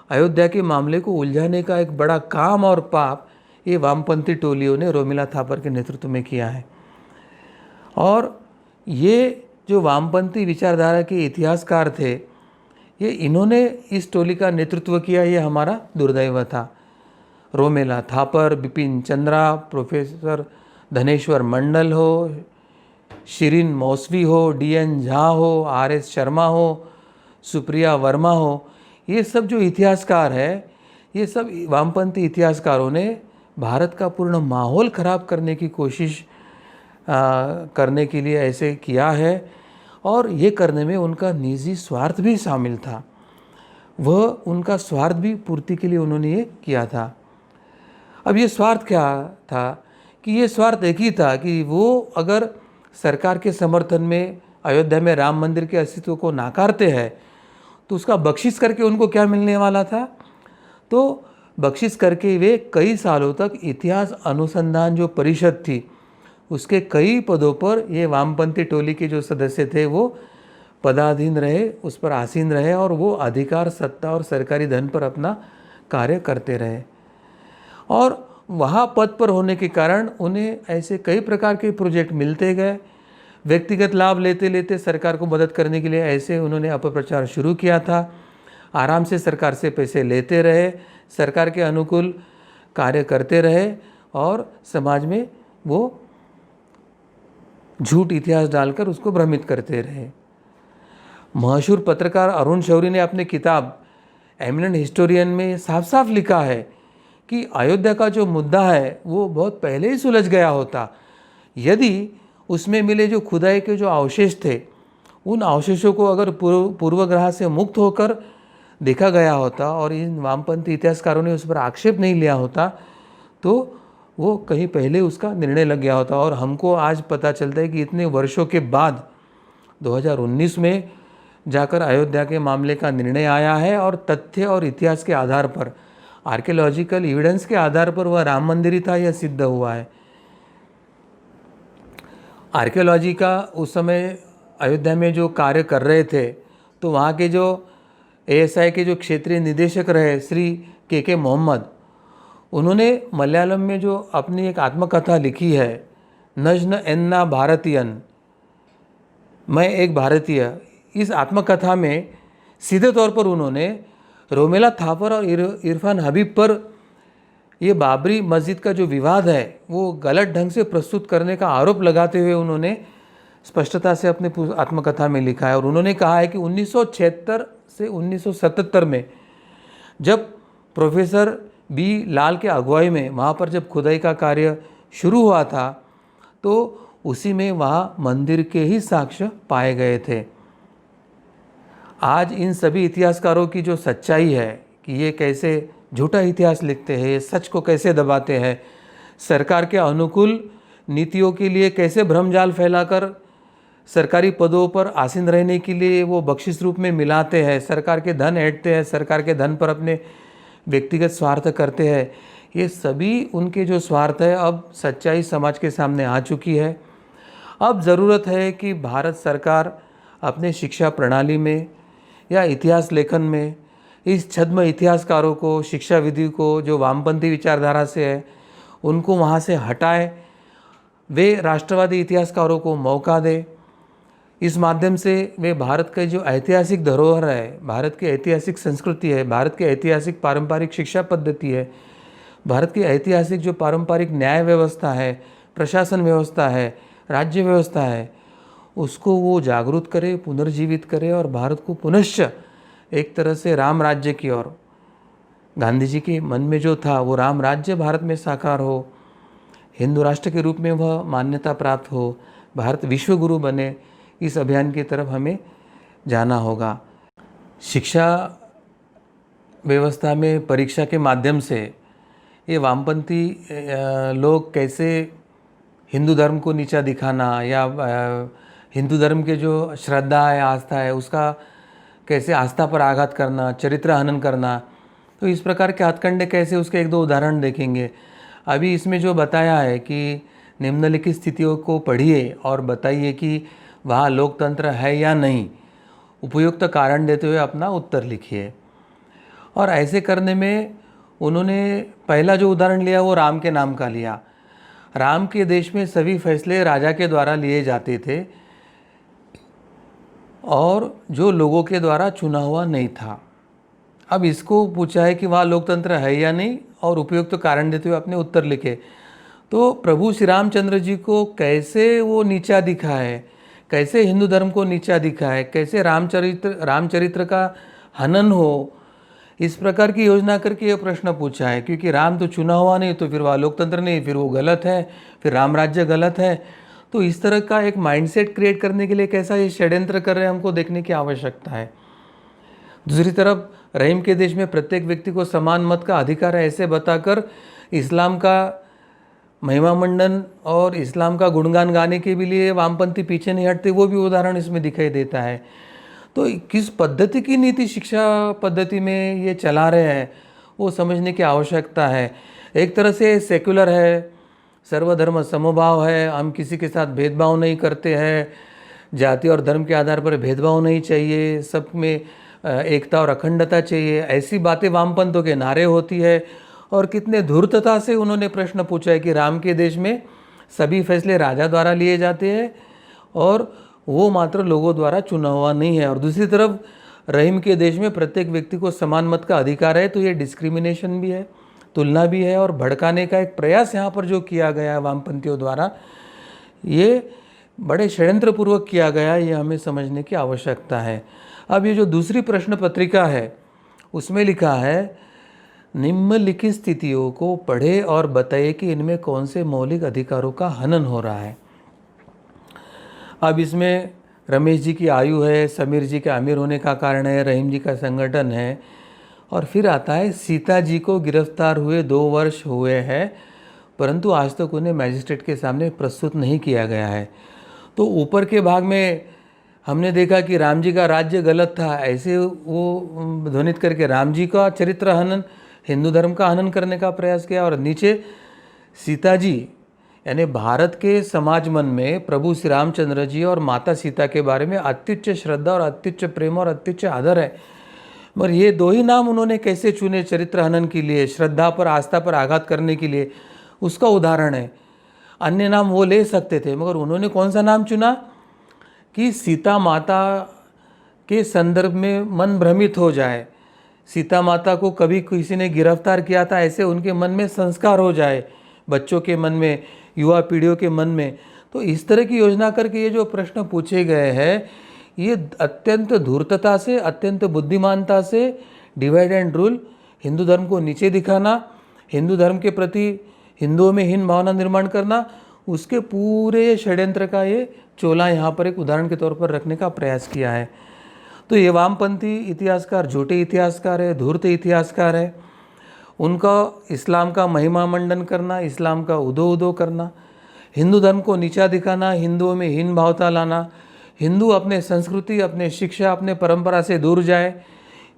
अयोध्या के मामले को उलझाने का एक बड़ा काम और पाप ये वामपंथी टोलियों ने रोमिला थापर के नेतृत्व में किया है। और ये जो वामपंथी विचारधारा के इतिहासकार थे, ये इन्होंने इस टोली का नेतृत्व किया, ये हमारा दुर्दैव था। रोमिला थापर, बिपिन चंद्रा, प्रोफेसर धनेश्वर मंडल हो, शिरीन मौसवी हो, DN झा हो, RS शर्मा हो, सुप्रिया वर्मा हो, ये सब जो इतिहासकार है, ये सब वामपंथी इतिहासकारों ने भारत का पूर्ण माहौल ख़राब करने की कोशिश करने के लिए ऐसे किया है। और ये करने में उनका निजी स्वार्थ भी शामिल था, वह उनका स्वार्थ भी पूर्ति के लिए उन्होंने ये किया था। अब ये स्वार्थ क्या था कि ये स्वार्थ एक ही था कि वो अगर सरकार के समर्थन में अयोध्या में राम मंदिर के अस्तित्व को नाकारते हैं तो उसका बख्शिश करके उनको क्या मिलने वाला था। तो बख्शिश करके वे कई सालों तक इतिहास अनुसंधान जो परिषद थी उसके कई पदों पर ये वामपंथी टोली के जो सदस्य थे वो पदाधीन रहे, उस पर आसीन रहे और वो अधिकार, सत्ता और सरकारी धन पर अपना कार्य करते रहे। और वहाँ पद पर होने के कारण उन्हें ऐसे कई प्रकार के प्रोजेक्ट मिलते गए। व्यक्तिगत लाभ लेते लेते सरकार को मदद करने के लिए ऐसे उन्होंने अपप्रचार शुरू किया था। आराम से सरकार से पैसे लेते रहे, सरकार के अनुकूल कार्य करते रहे और समाज में वो झूठ इतिहास डालकर उसको भ्रमित करते रहे। मशहूर पत्रकार अरुण शौरी ने अपने किताब एमिनेंट हिस्टोरियन में साफ साफ लिखा है कि अयोध्या का जो मुद्दा है वो बहुत पहले ही सुलझ गया होता यदि उसमें मिले जो खुदाई के जो अवशेष थे, उन अवशेषों को अगर पूर्वग्रह से मुक्त होकर देखा गया होता और इन वामपंथी इतिहासकारों ने उस पर आक्षेप नहीं लिया होता तो वो कहीं पहले उसका निर्णय लग गया होता। और हमको आज पता चलता है कि इतने वर्षों के बाद 2019 में जाकर अयोध्या के मामले का निर्णय आया है और तथ्य और इतिहास के आधार पर, आर्कियोलॉजिकल एविडेंस के आधार पर वह राम मंदिर ही था यह सिद्ध हुआ है। आर्कियोलॉजी का उस समय अयोध्या में जो कार्य कर रहे थे तो वहाँ के जो ASI के जो क्षेत्रीय निदेशक रहे श्री KK मोहम्मद, उन्होंने मलयालम में जो अपनी एक आत्मकथा लिखी है नज्न एन्ना भारतीयन, मैं एक भारतीय, इस आत्मकथा में सीधे तौर पर उन्होंने रोमिला थापर और इरफान हबीब पर ये बाबरी मस्जिद का जो विवाद है वो गलत ढंग से प्रस्तुत करने का आरोप लगाते हुए उन्होंने स्पष्टता से अपने आत्मकथा में लिखा है। और उन्होंने कहा है कि 1976 से 1977 में जब प्रोफेसर B लाल के अगुवाई में वहाँ पर जब खुदाई का कार्य शुरू हुआ था तो उसी में वहाँ मंदिर के ही साक्ष्य पाए गए थे। आज इन सभी इतिहासकारों की जो सच्चाई है कि ये कैसे झूठा इतिहास लिखते हैं, ये सच को कैसे दबाते हैं, सरकार के अनुकूल नीतियों के लिए कैसे भ्रमजाल फैलाकर सरकारी पदों पर आसीन रहने के लिए वो बख्शिश रूप में मिलाते हैं, सरकार के धन ऐंठते हैं, सरकार के धन पर अपने व्यक्तिगत स्वार्थ करते हैं, ये सभी उनके जो स्वार्थ है अब सच्चाई समाज के सामने आ चुकी है। अब ज़रूरत है कि भारत सरकार अपने शिक्षा प्रणाली में या इतिहास लेखन में इस छद्म इतिहासकारों को, शिक्षाविदी को, जो वामपंथी विचारधारा से है, उनको वहाँ से हटाए, वे राष्ट्रवादी इतिहासकारों को मौका दे। इस माध्यम से वे भारत का जो ऐतिहासिक धरोहर है, भारत की ऐतिहासिक संस्कृति है, भारत की ऐतिहासिक पारंपरिक शिक्षा पद्धति है, भारत की ऐतिहासिक जो पारंपरिक न्याय व्यवस्था है, प्रशासन व्यवस्था है, राज्य व्यवस्था है, उसको वो जागरूक करे, पुनर्जीवित करे और भारत को पुनश्च एक तरह से राम राज्य की ओर, गांधी जी के मन में जो था वो राम राज्य भारत में साकार हो, हिंदू राष्ट्र के रूप में वह मान्यता प्राप्त हो, भारत विश्व गुरु बने, इस अभियान की तरफ हमें जाना होगा। शिक्षा व्यवस्था में परीक्षा के माध्यम से ये वामपंथी लोग कैसे हिंदू धर्म को नीचा दिखाना या हिंदू धर्म के जो श्रद्धा है, आस्था है, उसका कैसे आस्था पर आघात करना, चरित्र हनन करना, तो इस प्रकार के हथकंडे कैसे, उसके एक दो उदाहरण देखेंगे। अभी इसमें जो बताया है कि निम्नलिखित स्थितियों को पढ़िए और बताइए कि वहाँ लोकतंत्र है या नहीं, उपयुक्त कारण देते हुए अपना उत्तर लिखिए। और ऐसे करने में उन्होंने पहला जो उदाहरण लिया वो राम के नाम का लिया। राम के देश में सभी फैसले राजा के द्वारा लिए जाते थे और जो लोगों के द्वारा चुना हुआ नहीं था। अब इसको पूछा है कि वहाँ लोकतंत्र है या नहीं और उपयुक्त कारण देते हुए अपने उत्तर लिखे। तो प्रभु श्री रामचंद्र जी को कैसे वो नीचा दिखा है, कैसे हिंदू धर्म को नीचा दिखा है, कैसे रामचरित्र का हनन हो, इस प्रकार की योजना करके ये प्रश्न पूछा है। क्योंकि राम तो चुना हुआ नहीं, तो फिर वह लोकतंत्र नहीं, फिर वो गलत है, फिर राम राज्य गलत है। तो इस तरह का एक माइंडसेट क्रिएट करने के लिए कैसा ये षड्यंत्र कर रहे हैं, हमको देखने की आवश्यकता है। दूसरी तरफ रहीम के देश में प्रत्येक व्यक्ति को समान मत का अधिकार है, ऐसे बताकर इस्लाम का महिमा मंडन और इस्लाम का गुणगान गाने के भी लिए वामपंथी पीछे नहीं हटते, वो भी उदाहरण इसमें दिखाई देता है। तो किस पद्धति की नीति शिक्षा पद्धति में ये चला रहे हैं, वो समझने की आवश्यकता है। एक तरह से सेक्युलर है, सर्वधर्म समभाव है, हम किसी के साथ भेदभाव नहीं करते हैं, जाति और धर्म के आधार पर भेदभाव नहीं चाहिए, सब में एकता और अखंडता चाहिए, ऐसी बातें वामपंथों के नारे होती है। और कितने धूर्तता से उन्होंने प्रश्न पूछा है कि राम के देश में सभी फैसले राजा द्वारा लिए जाते हैं और वो मात्र लोगों द्वारा चुना हुआ नहीं है। और दूसरी तरफ रहीम के देश में प्रत्येक व्यक्ति को समान मत का अधिकार है। तो ये डिस्क्रिमिनेशन भी है, तुलना भी है और भड़काने का एक प्रयास यहाँ पर जो किया गया है वामपंथियों द्वारा, ये बड़े षड्यंत्रपूर्वक किया गया है, ये हमें समझने की आवश्यकता है। अब ये जो दूसरी प्रश्न पत्रिका है उसमें लिखा है, निम्नलिखित स्थितियों को पढ़े और बताइए कि इनमें कौन से मौलिक अधिकारों का हनन हो रहा है। अब इसमें रमेश जी की आयु है, समीर जी के अमीर होने का कारण है, रहीम जी का संगठन है, और फिर आता है सीता जी को गिरफ्तार हुए 2 वर्ष हुए हैं परंतु आज तक उन्हें मैजिस्ट्रेट के सामने प्रस्तुत नहीं किया गया है। तो ऊपर के भाग में हमने देखा कि राम जी का राज्य गलत था, ऐसे वो ध्वनित करके राम जी का चरित्र हनन, हिंदू धर्म का हनन करने का प्रयास किया। और नीचे सीता जी यानी भारत के समाज मन में प्रभु श्री रामचंद्र जी और माता सीता के बारे में अत्युच्च श्रद्धा और अत्युच्च प्रेम और अत्युच्च आदर है, मगर ये 2 ही नाम उन्होंने कैसे चुने चरित्र हनन के लिए, श्रद्धा पर आस्था पर आघात करने के लिए, उसका उदाहरण है। अन्य नाम वो ले सकते थे, मगर उन्होंने कौन सा नाम चुना कि सीता माता के संदर्भ में मन भ्रमित हो जाए, सीता माता को कभी किसी ने गिरफ्तार किया था ऐसे उनके मन में संस्कार हो जाए, बच्चों के मन में, युवा पीढ़ियों के मन में। तो इस तरह की योजना करके ये जो प्रश्न पूछे गए हैं, ये अत्यंत धूर्तता से, अत्यंत बुद्धिमानता से डिवाइड एंड रूल, हिंदू धर्म को नीचे दिखाना, हिंदू धर्म के प्रति हिंदुओं में हीन भावना निर्माण करना, उसके पूरे षड्यंत्र का ये चोला यहाँ पर एक उदाहरण के तौर पर रखने का प्रयास किया है। तो ये वामपंथी इतिहासकार झूठे इतिहासकार है, धूर्त इतिहासकार है। उनका इस्लाम का महिमा मंडन करना, इस्लाम का उदो करना, हिंदू धर्म को नीचा दिखाना, हिंदुओं में हीन भावता लाना, हिंदू अपने संस्कृति, अपने शिक्षा, अपने परंपरा से दूर जाए,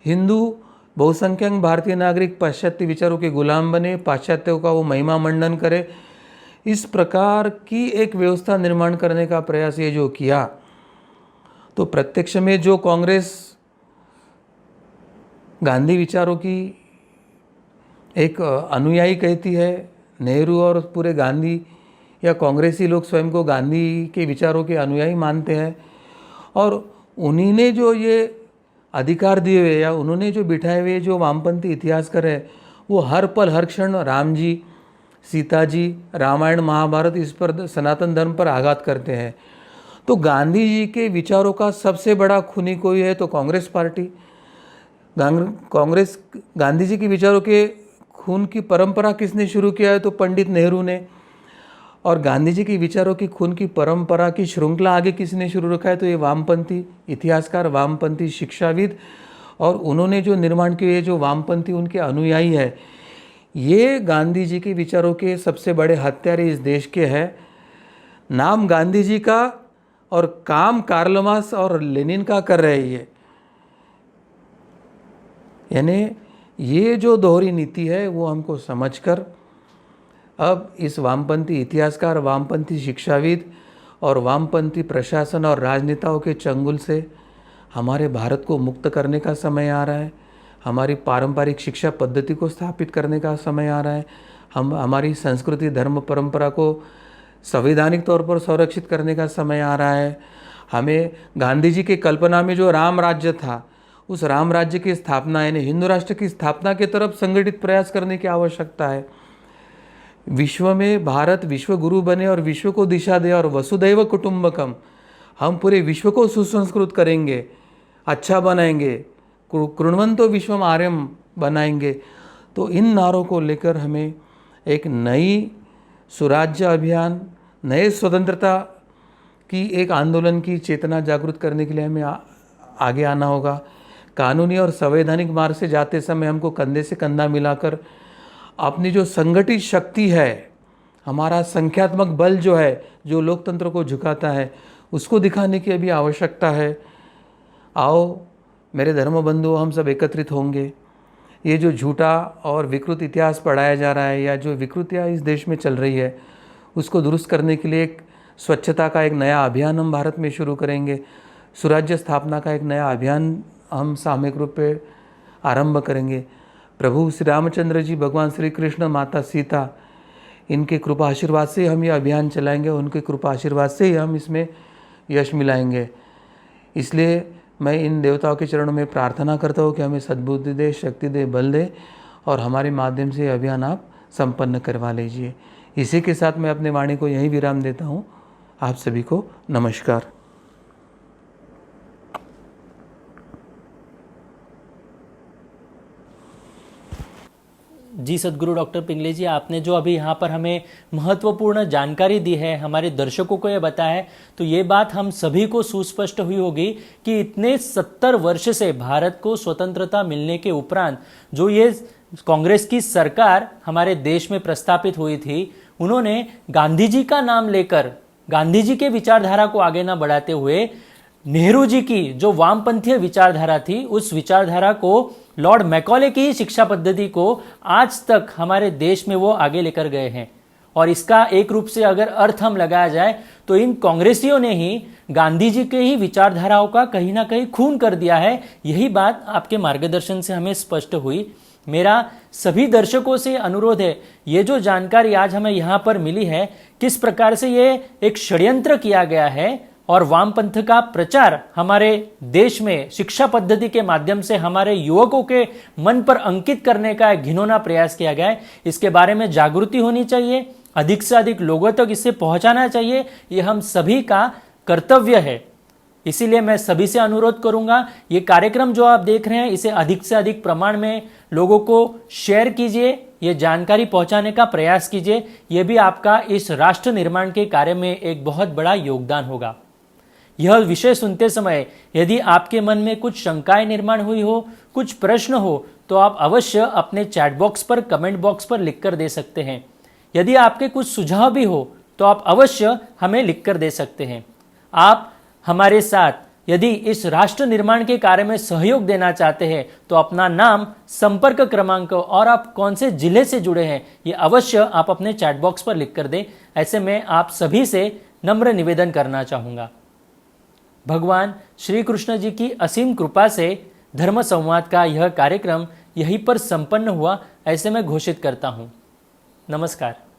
हिंदू बहुसंख्यक भारतीय नागरिक पाश्चात्य विचारों के गुलाम बने, पाश्चात्यों का वो महिमा मंडन करे, इस प्रकार की एक व्यवस्था निर्माण करने का प्रयास ये जो किया, तो प्रत्यक्ष में जो कांग्रेस गांधी विचारों की एक अनुयायी कहती है। नेहरू और पूरे गांधी या कांग्रेसी लोग स्वयं को गांधी के विचारों के अनुयायी मानते हैं, और उन्हीं ने जो ये अधिकार दिए हुए या उन्होंने जो बिठाए हुए जो वामपंथी इतिहासकार है, वो हर पल हर क्षण राम जी, सीता जी, रामायण महाभारत इस पर सनातन धर्म पर आघात करते हैं। तो गांधी जी के विचारों का सबसे बड़ा खूनी कोई है तो कांग्रेस पार्टी। कांग्रेस गांधी जी के विचारों के खून की परंपरा किसने शुरू किया है तो पंडित नेहरू ने, और गांधी जी के विचारों की खून की परंपरा की श्रृंखला आगे किसने शुरू रखा है तो ये वामपंथी इतिहासकार, वामपंथी शिक्षाविद, और उन्होंने जो निर्माण किए जो वामपंथी उनके अनुयायी है, ये गांधी जी के विचारों के सबसे बड़े हत्यारे इस देश के हैं। नाम गांधी जी का और काम कार्ल मार्क्स और लेनिन का कर रहे हैं। यानी ये जो दोहरी नीति है वो हमको समझकर अब इस वामपंथी इतिहासकार, वामपंथी शिक्षाविद और वामपंथी प्रशासन और राजनेताओं के चंगुल से हमारे भारत को मुक्त करने का समय आ रहा है। हमारी पारंपरिक शिक्षा पद्धति को स्थापित करने का समय आ रहा है। हम हमारी संस्कृति, धर्म, परंपरा को संवैधानिक तौर पर संरक्षित करने का समय आ रहा है। हमें गांधी जी की कल्पना में जो राम राज्य था, उस राम राज्य की स्थापना यानी हिंदू राष्ट्र की स्थापना की तरफ संगठित प्रयास करने की आवश्यकता है। विश्व में भारत विश्व गुरु बने और विश्व को दिशा दे, और वसुधैव कुटुंबकम, हम पूरे विश्व को सुसंस्कृत करेंगे, अच्छा बनाएंगे, कृण्वन्तो विश्वम आर्यम बनाएंगे। तो इन नारों को लेकर हमें एक नई सुराज्य अभियान, नए स्वतंत्रता की एक आंदोलन की चेतना जागृत करने के लिए हमें आगे आना होगा। कानूनी और संवैधानिक मार्ग से जाते समय हमको कंधे से कंधा मिलाकर अपनी जो संगठित शक्ति है, हमारा संख्यात्मक बल जो है, जो लोकतंत्र को झुकाता है, उसको दिखाने की अभी आवश्यकता है। आओ मेरे धर्म बंधुओं, हम सब एकत्रित होंगे। ये जो झूठा और विकृत इतिहास पढ़ाया जा रहा है या जो विकृतियाँ इस देश में चल रही है, उसको दुरुस्त करने के लिए एक स्वच्छता का एक नया अभियान हम भारत में शुरू करेंगे। सुराज्य स्थापना का एक नया अभियान हम सामूहिक रूप पे आरंभ करेंगे। प्रभु श्री रामचंद्र जी, भगवान श्री कृष्ण, माता सीता, इनके कृपा आशीर्वाद से हम ये अभियान चलाएंगे। उनके कृपा आशीर्वाद से ही हम इसमें यश मिलाएंगे। इसलिए मैं इन देवताओं के चरणों में प्रार्थना करता हूँ कि हमें सद्बुद्धि दे, शक्ति दे, बल दे, और हमारे माध्यम से अभियान आप संपन्न करवा लीजिए। इसी के साथ मैं अपने वाणी को यहीं विराम देता हूँ। आप सभी को नमस्कार। जी सद्गुरु डॉक्टर पिंगले जी, आपने जो अभी यहाँ पर हमें महत्वपूर्ण जानकारी दी है, हमारे दर्शकों को ये बताया है, तो ये बात हम सभी को सुस्पष्ट हुई होगी कि इतने 70 वर्ष से भारत को स्वतंत्रता मिलने के उपरांत जो ये कांग्रेस की सरकार हमारे देश में प्रस्तापित हुई थी, उन्होंने गांधी जी का नाम लेकर गांधी जी के विचारधारा को आगे ना बढ़ाते हुए नेहरू जी की जो वामपंथीय विचारधारा थी, उस विचारधारा को, लॉर्ड मैकॉले की शिक्षा पद्धति को आज तक हमारे देश में वो आगे लेकर गए हैं। और इसका एक रूप से अगर अर्थ हम लगाया जाए तो इन कांग्रेसियों ने ही गांधी जी के ही विचारधाराओं का कहीं ना कहीं खून कर दिया है। यही बात आपके मार्गदर्शन से हमें स्पष्ट हुई। मेरा सभी दर्शकों से अनुरोध है, ये जो जानकारी आज हमें यहाँ पर मिली है, किस प्रकार से ये एक षड्यंत्र किया गया है और वामपंथ का प्रचार हमारे देश में शिक्षा पद्धति के माध्यम से हमारे युवकों के मन पर अंकित करने का एक घिनौना प्रयास किया गया है, इसके बारे में जागृति होनी चाहिए, अधिक से अधिक लोगों तक इसे पहुंचाना चाहिए। ये हम सभी का कर्तव्य है। इसीलिए मैं सभी से अनुरोध करूंगा, ये कार्यक्रम जो आप देख रहे हैं, इसे अधिक से अधिक प्रमाण में लोगों को शेयर कीजिए, ये जानकारी पहुंचाने का प्रयास कीजिए। ये भी आपका इस राष्ट्र निर्माण के कार्य में एक बहुत बड़ा योगदान होगा। यह विषय सुनते समय यदि आपके मन में कुछ शंकाएं निर्माण हुई हो, कुछ प्रश्न हो, तो आप अवश्य अपने चैट बॉक्स पर, कमेंट बॉक्स पर लिखकर दे सकते हैं। यदि आपके कुछ सुझाव भी हो तो आप अवश्य हमें लिखकर दे सकते हैं। आप हमारे साथ यदि इस राष्ट्र निर्माण के कार्य में सहयोग देना चाहते हैं तो अपना नाम, संपर्क क्रमांक और आप कौन से जिले से जुड़े हैं, ये अवश्य आप अपने चैट बॉक्स पर लिखकर दें। ऐसे में आप सभी से नम्र निवेदन करना चाहूँगा। भगवान श्री कृष्ण जी की असीम कृपा से धर्म संवाद का यह कार्यक्रम यहीं पर संपन्न हुआ ऐसे मैं घोषित करता हूँ। नमस्कार।